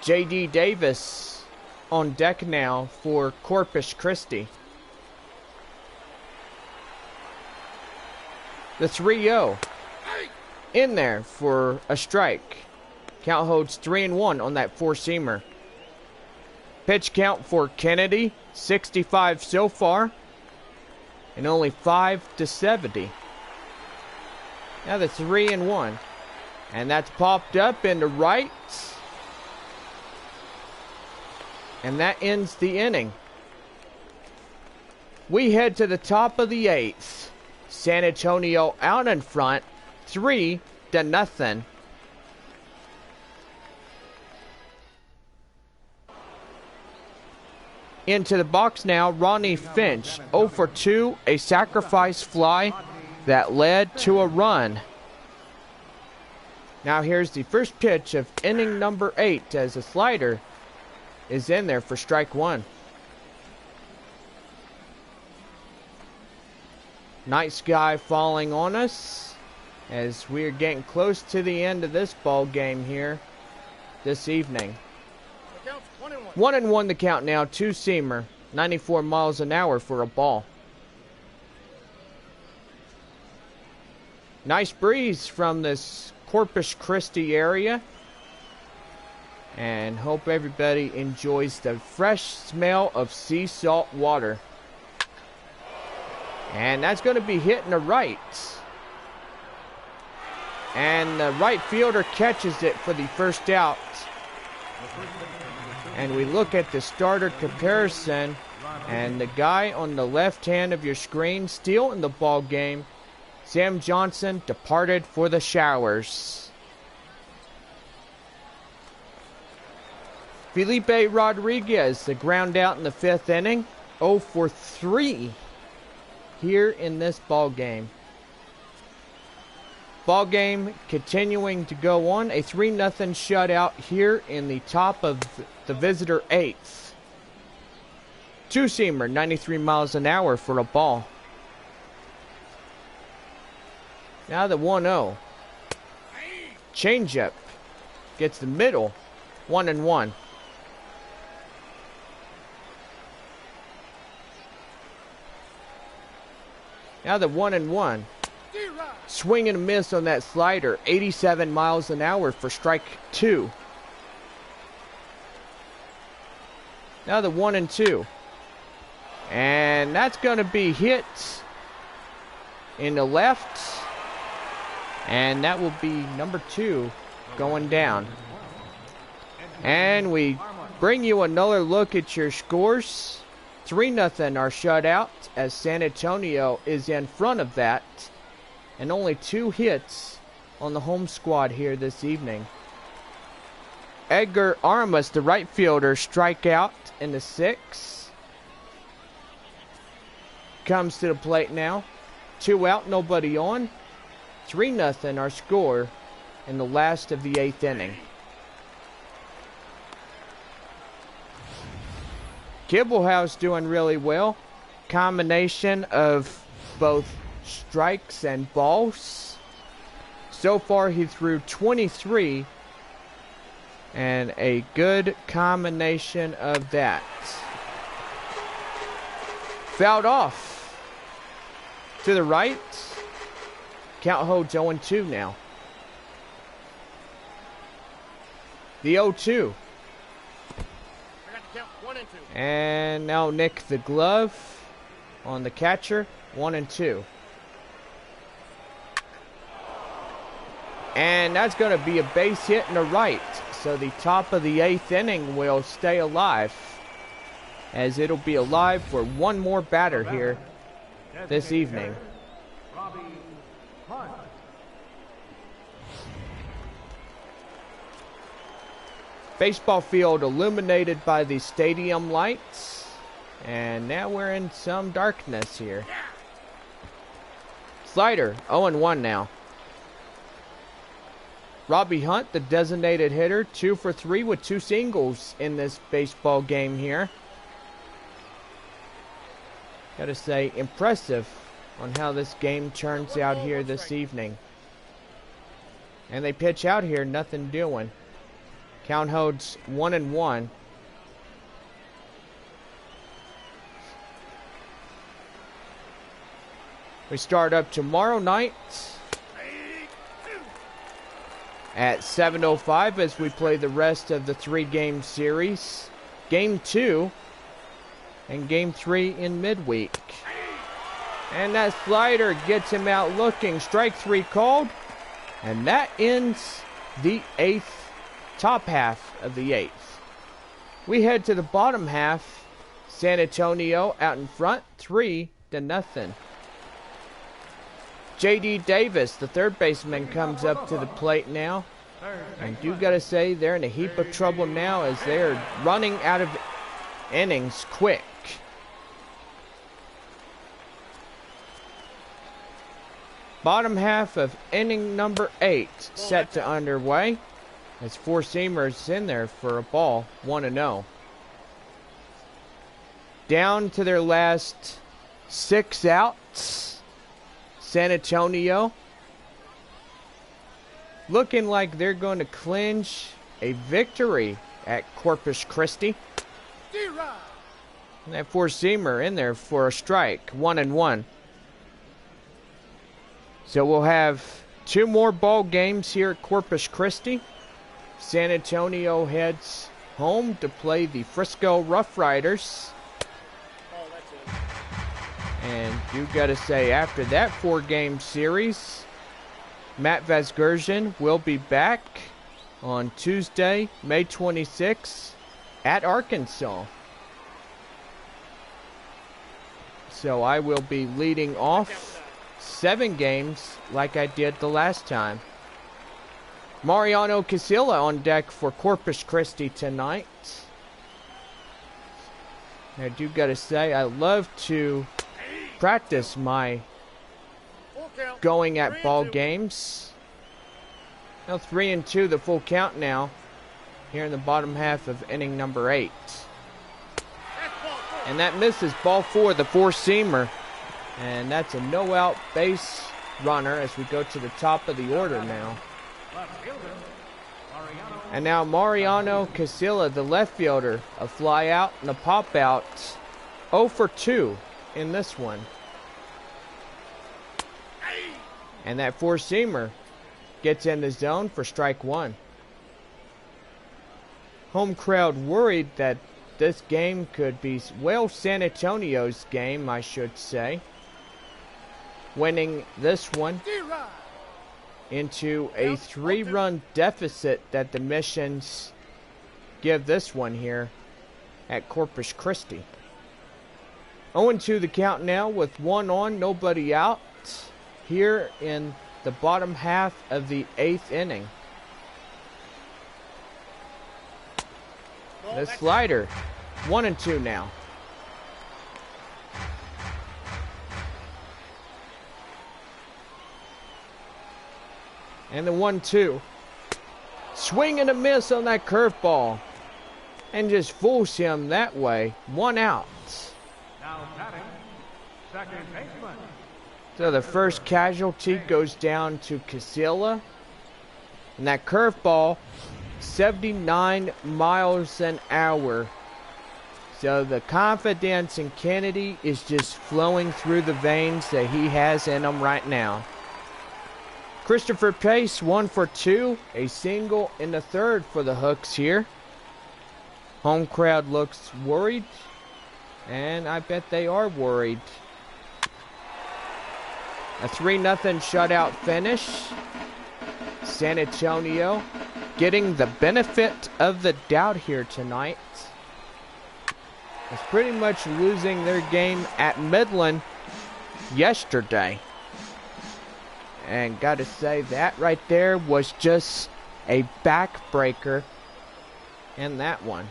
J.D. Davis on deck now for Corpus Christi. The 3-0. In there for a strike. Count holds 3-1 on that 4-seamer. Pitch count for Kennedy, 65 so far. And only 5 to 70. Now the 3-1. And that's popped up into right. And that ends the inning. We head to the top of the 8th. San Antonio out in front, 3-0. Into the box now, Ronnie Finch, 0 for 2, a sacrifice fly that led to a run. Now here's the first pitch of inning number 8 as a slider is in there for strike 1. Night sky falling on us as we're getting close to the end of this ball game here this evening. 1-1 the count now, two-seamer, 94 miles an hour for a ball. Nice breeze from this Corpus Christi area. And hope everybody enjoys the fresh smell of sea salt water. And that's going to be hitting the right. And the right fielder catches it for the first out. And we look at the starter comparison, and the guy on the left hand of your screen still in the ball game, Sam Johnson, departed for the showers. Felipe Rodriguez, the ground out in the 5th inning, 0 for 3 here in this ball game. Ball game continuing to go on. A 3-0 shutout here in the top of the visitor 8th. Two-seamer, 93 miles an hour for a ball. Now the 1-0. Changeup gets the middle. 1-1. Now the 1-1. Swing and a miss on that slider. 87 miles an hour for strike 2. Now the 1-2. And that's going to be hit in the left. And that will be number 2 going down. And we bring you another look at your scores. 3-0 our shutout as San Antonio is in front of that. And only 2 hits on the home squad here this evening. Edgar Armas, the right fielder, strike out in the 6th. Comes to the plate now. 2 out, nobody on. 3-0 our score in the last of the 8th inning. Kibblehouse doing really well. Combination of both strikes and balls. So far he threw 23 and a good combination of that. Fouled off to the right. Count holds 0-2 now. The 0-2. And now Nick the glove on the catcher. 1-2. And that's going to be a base hit in the right. So the top of the 8th inning will stay alive, as it'll be alive for one more batter here this evening. Baseball field illuminated by the stadium lights. And now we're in some darkness here. Slider, 0-1 now. Robbie Hunt, the designated hitter, 2 for 3 with 2 singles in this baseball game here. Gotta say, impressive on how this game turns out here this evening. And they pitch out here, nothing doing. Count holds 1-1. We start up tomorrow night at 7:05 as we play the rest of the 3-game series. Game 2 and Game 3 in midweek. And that slider gets him out looking. Strike 3 called. And that ends the 8th, top half of the 8th. We head to the bottom half. San Antonio out in front, 3-0. J.D. Davis, the third baseman, comes up to the plate now. And you gotta say, they're in a heap of trouble now as they're running out of innings quick. Bottom half of inning number 8 set to underway. As four-seamers in there for a ball, 1-0. Down to their last 6 outs. San Antonio looking like they're going to clinch a victory at Corpus Christi. And that four-seamer in there for a strike, 1-1. So we'll have 2 more ball games here at Corpus Christi. San Antonio heads home to play the Frisco Rough Riders. And you gotta say, after that 4-game series, Matt Vasgersian will be back on Tuesday, May 26th at Arkansas. So I will be leading off 7 games like I did the last time. Mariano Casilla on deck for Corpus Christi tonight. I do gotta say, I love to practice my going at ball games. Now 3-2, the full count now, here in the bottom half of inning number 8. And that misses, ball 4, the four-seamer. And that's a no-out base runner as we go to the top of the order now. And now Mariano Casilla, the left fielder, a fly out and a pop out. 0 for 2 in this one. And that four-seamer gets in the zone for strike 1. Home crowd worried that this game could be, well, San Antonio's game, I should say. Winning this one into a 3-run deficit that the Missions give this one here at Corpus Christi. 0-2 the count now with 1 on, nobody out here in the bottom half of the 8th inning. The slider, 1-2 now. And the 1-2. Swing and a miss on that curveball. And just fools him that way. 1 out. Now batting, second baseman. So the first casualty goes down to Casilla. And that curveball, 79 miles an hour. So the confidence in Kennedy is just flowing through the veins that he has in him right now. Christopher Pace, 1 for 2. A single in the 3rd for the Hooks here. Home crowd looks worried. And I bet they are worried. A 3-0 shutout finish. San Antonio getting the benefit of the doubt here tonight. It's pretty much losing their game at Midland yesterday. And gotta say, that right there was just a backbreaker in that one.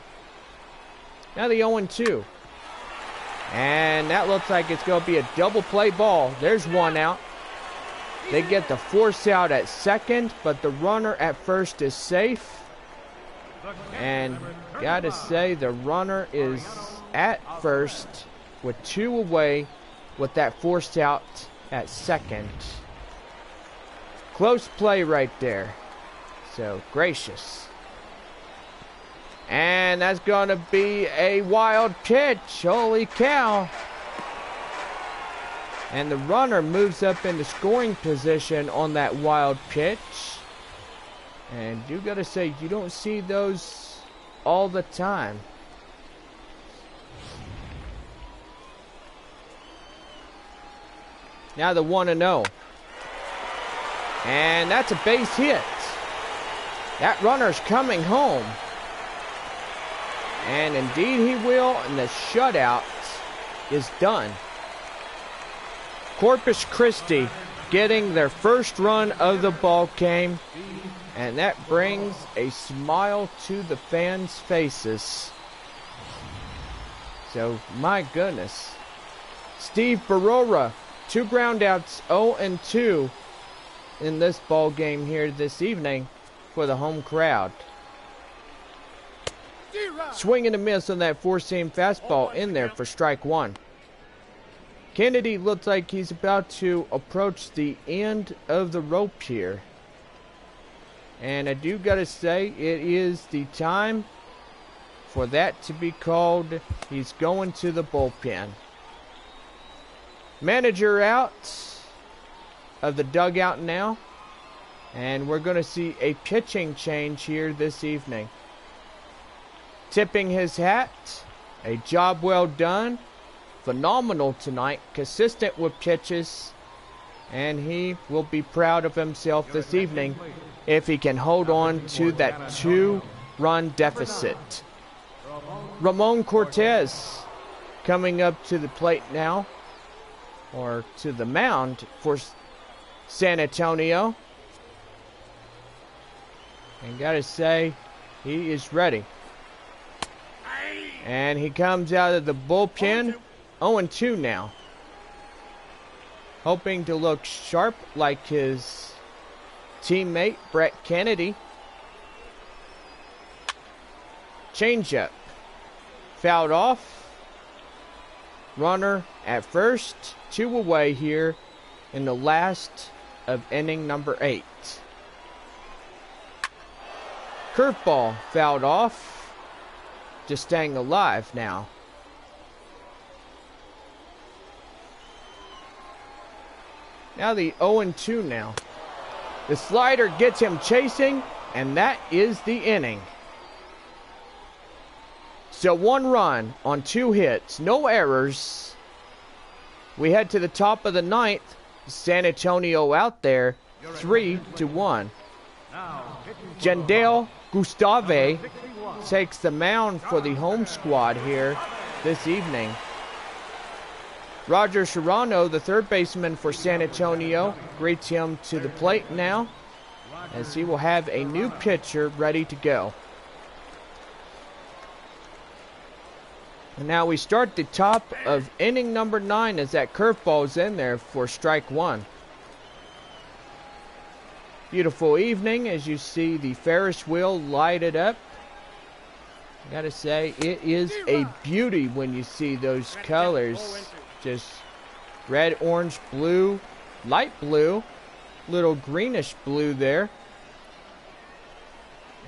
Now the 0-2. And that looks like it's going to be a double play ball. There's 1 out. They get the force out at second, but the runner at first is safe. And gotta say, the runner is at first with 2 away with that force out at second. Close play right there. So, gracious. And that's going to be a wild pitch. Holy cow. And the runner moves up into scoring position on that wild pitch. And you got to say, you don't see those all the time. Now the 1-0. And that's a base hit. That runner's coming home. And indeed he will, and the shutout is done. Corpus Christi getting their first run of the ball game, and that brings a smile to the fans' faces. So, my goodness. Steve Barora, 2 groundouts, 0-2 in this ball game here this evening for the home crowd. Swing and a miss on that 4-seam fastball in there for strike 1. Kennedy looks like he's about to approach the end of the rope here. And I do gotta say, it is the time for that to be called. He's going to the bullpen. Manager out of the dugout now. And we're going to see a pitching change here this evening. Tipping his hat. A job well done. Phenomenal tonight. Consistent with pitches. And he will be proud of himself this evening if he can hold on to that 2-run deficit. Ramon Cortez coming up to the plate now, or to the mound for San Antonio. And gotta say, he is ready. And he comes out of the bullpen, 0-2 now. Hoping to look sharp like his teammate, Brett Kennedy. Changeup. Fouled off. Runner at first. 2 away here in the last of inning number 8. Curveball fouled off. Just staying alive now. Now the 0-2 now. The slider gets him chasing, and that is the inning. So 1 run on 2 hits, no errors. We head to the top of the 9th. San Antonio out there, 3-1. Jandale Gustave takes the mound for the home squad here this evening. Roger Serrano, the third baseman for San Antonio, greets him to the plate now, as he will have a new pitcher ready to go. And now we start the top of inning number 9 as that curveball is in there for strike 1. Beautiful evening as you see the Ferris wheel lighted up. I gotta say, it is a beauty when you see those colors. Just red, orange, blue, light blue, little greenish blue there.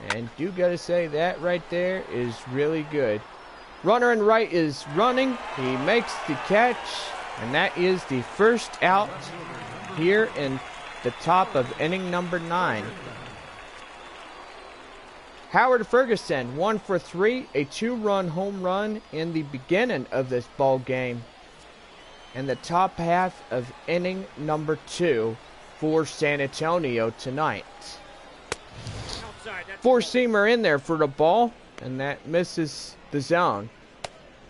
And do gotta say, that right there is really good. Runner in right is running. He makes the catch. And that is the first out here in the top of inning number 9. Howard Ferguson, 1 for 3, a 2-run home run in the beginning of this ball game. And the top half of inning number 2 for San Antonio tonight. 4-seamer in there for the ball, and that misses the zone.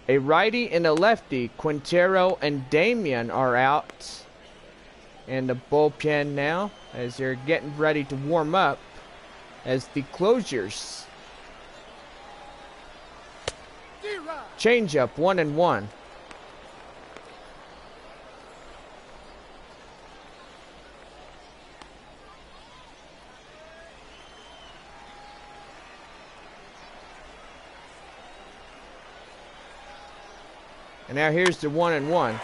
A righty and a lefty, Quintero and Damian, are out in the bullpen now as they're getting ready to warm up as the closers. Changeup, 1-1. And now here's the 1-1.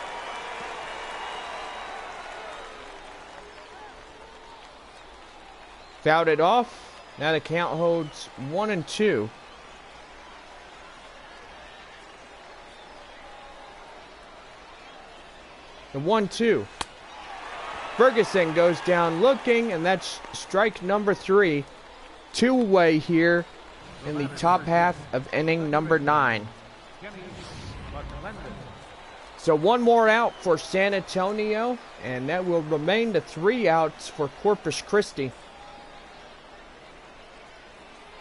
Fouled it off. Now the count holds 1-2. The 1-2. Ferguson goes down looking, and that's strike number 3. 2 away here in the top half of inning number 9. So 1 more out for San Antonio, and that will remain the 3 outs for Corpus Christi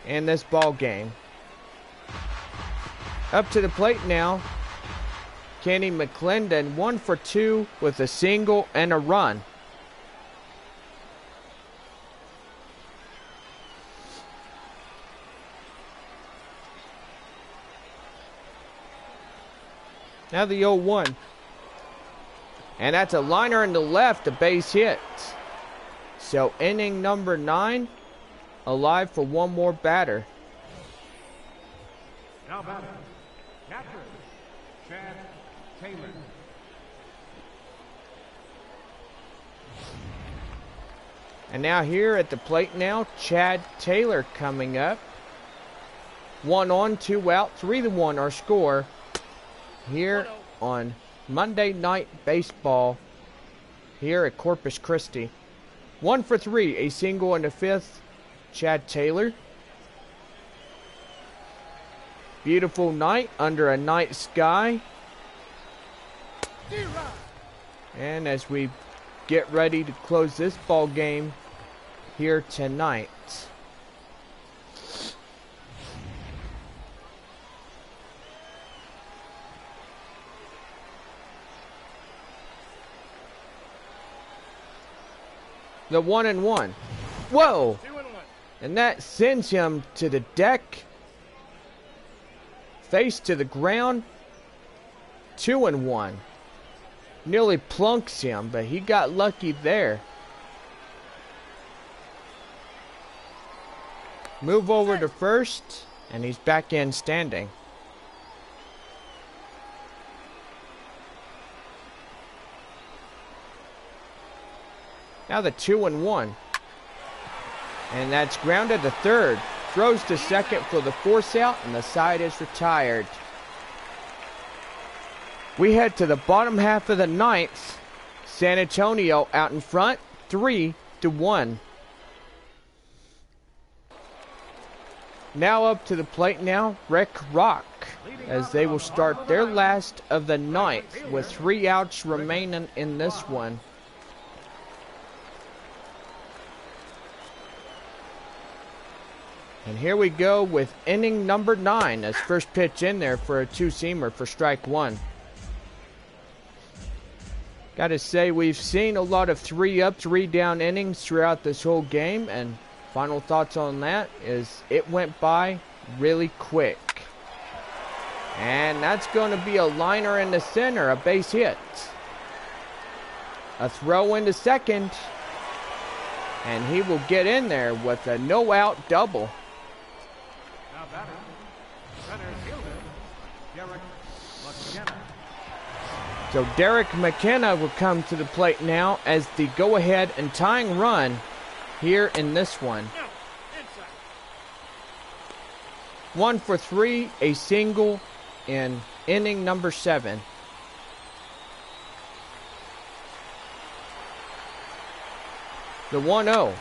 in this ball game. Up to the plate now. Kenny McClendon 1 for 2 with a single and a run. Now the 0-1. And that's a liner in the left, a base hit. So inning number 9, alive for one more batter. Now batting, catcher, Chad Taylor. And now here at the plate now, Chad Taylor coming up. 1 on, 2 out, 3-1 our score here on Monday Night Baseball here at Corpus Christi. 1 for 3, a single in the 5th, Chad Taylor. Beautiful night under a night sky. And as we get ready to close this ball game here tonight. The 1-1. Whoa! And that sends him to the deck. Face to the ground. 2-1. Nearly plunks him, but he got lucky there. Move over to first, and he's back in standing. Now the 2-1. And that's grounded to third. Throws to second for the force out, and the side is retired. We head to the bottom half of the ninth. San Antonio out in front, 3-1. Now up to the plate now, Rick Rock, as they will start their last of the ninth with 3 outs remaining in this one. And here we go with inning number 9 as first pitch in there for a 2-seamer for strike 1. Gotta say, we've seen a lot of 3-up, 3-down innings throughout this whole game, and final thoughts on that is it went by really quick. And that's going to be a liner in the center, a base hit. A throw into second, and he will get in there with a no-out double. Now batting, center fielder, Derek McKenna. So Derek McKenna will come to the plate now as the go-ahead and tying run here in this one. 1 for 3, a single in inning number 7. The 1-0.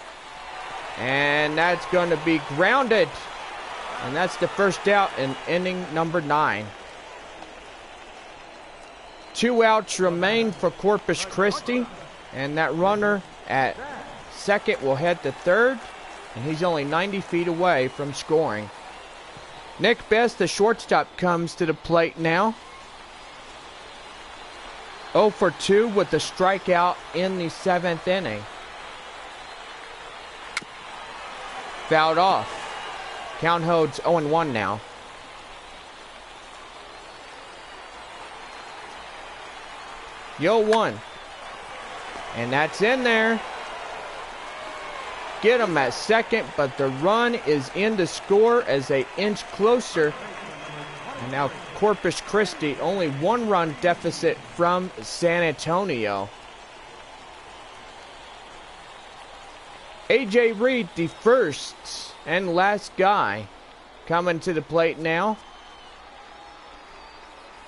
And that's going to be grounded. And that's the first out in inning number 9. 2 outs remain for Corpus Christi, and that runner at second will head to third, and he's only 90 feet away from scoring. Nick Best, the shortstop, comes to the plate now. 0 for 2 with the strikeout in the 7th inning. Fouled off. Count holds 0-1 now. Yo 1. And that's in there. Get him at second, but the run is in to score as they inch closer. And now Corpus Christi, only 1-run deficit from San Antonio. AJ Reed, the first and last guy, coming to the plate now.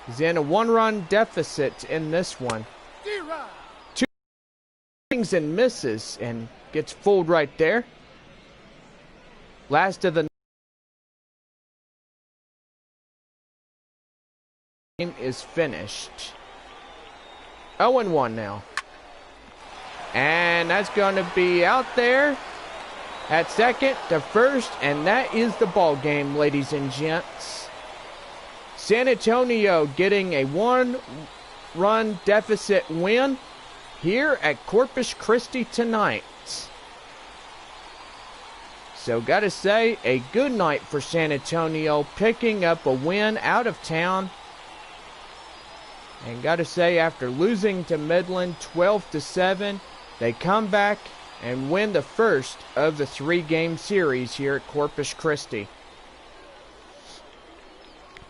He's in a 1-run deficit in this one. 2 swings and misses and gets fooled right there. Last of the game is finished. 0-1 now. And that's going to be out there at second to first, and that is the ball game, ladies and gents. San Antonio getting a 1-run deficit win here at Corpus Christi tonight. So gotta say, a good night for San Antonio, picking up a win out of town. And gotta say, after losing to Midland 12-7, they come back and win the first of the 3-game series here at Corpus Christi.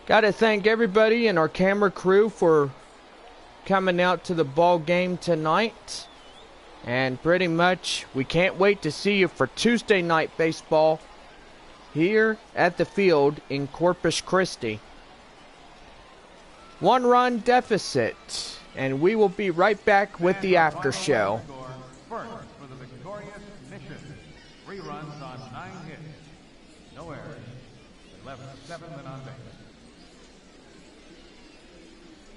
Gotta thank everybody in our camera crew for coming out to the ball game tonight. And pretty much, we can't wait to see you for Tuesday night baseball here at the field in Corpus Christi. 1-run deficit, and we will be right back with the after show. First for the victorious Mission. 3 runs on 9 hits. No errors. They left 7 men on base.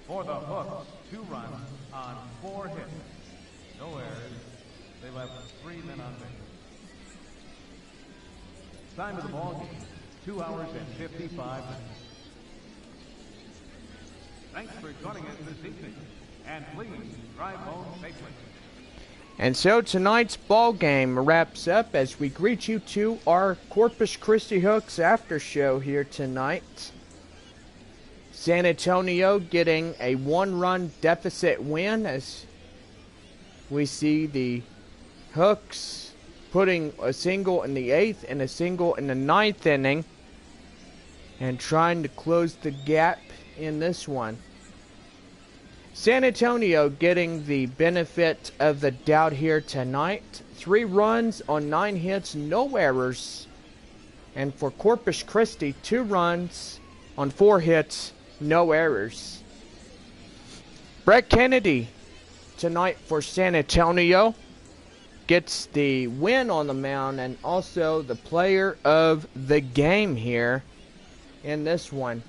For the Hooks, 2 runs on 4 hits. No errors. They left 3 men on base. Time of the ball game, 2 hours and 55 minutes. Thanks for joining us this evening, and please drive home safely. And so tonight's ball game wraps up as we greet you to our Corpus Christi Hooks after show here tonight. San Antonio getting a 1-run deficit win as we see the Hooks putting a single in the 8th and a single in the 9th inning and trying to close the gap in this one. San Antonio getting the benefit of the doubt here tonight. 3 runs on 9 hits, no errors. And for Corpus Christi, 2 runs on 4 hits, no errors. Brett Kennedy tonight for San Antonio gets the win on the mound and also the player of the game here in this one.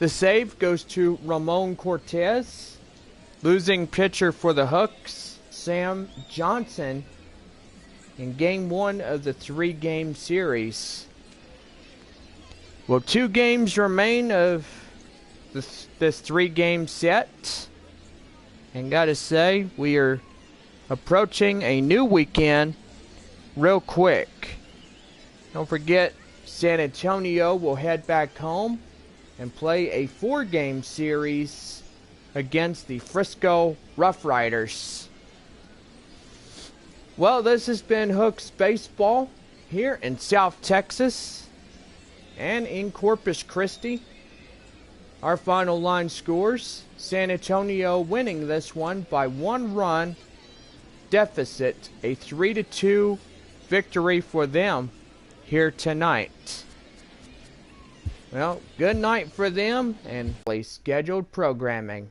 The save goes to Ramon Cortez. Losing pitcher for the Hooks, Sam Johnson, in game 1 of the 3-game series. Well, 2 games remain of this 3-game set. And gotta say, we are approaching a new weekend real quick. Don't forget, San Antonio will head back home and play a 4-game series against the Frisco Rough Riders. Well, this has been Hooks Baseball here in South Texas and in Corpus Christi. Our final line scores, San Antonio winning this one by 1-run deficit, a 3-2 victory for them here tonight. Well, good night for them and scheduled programming.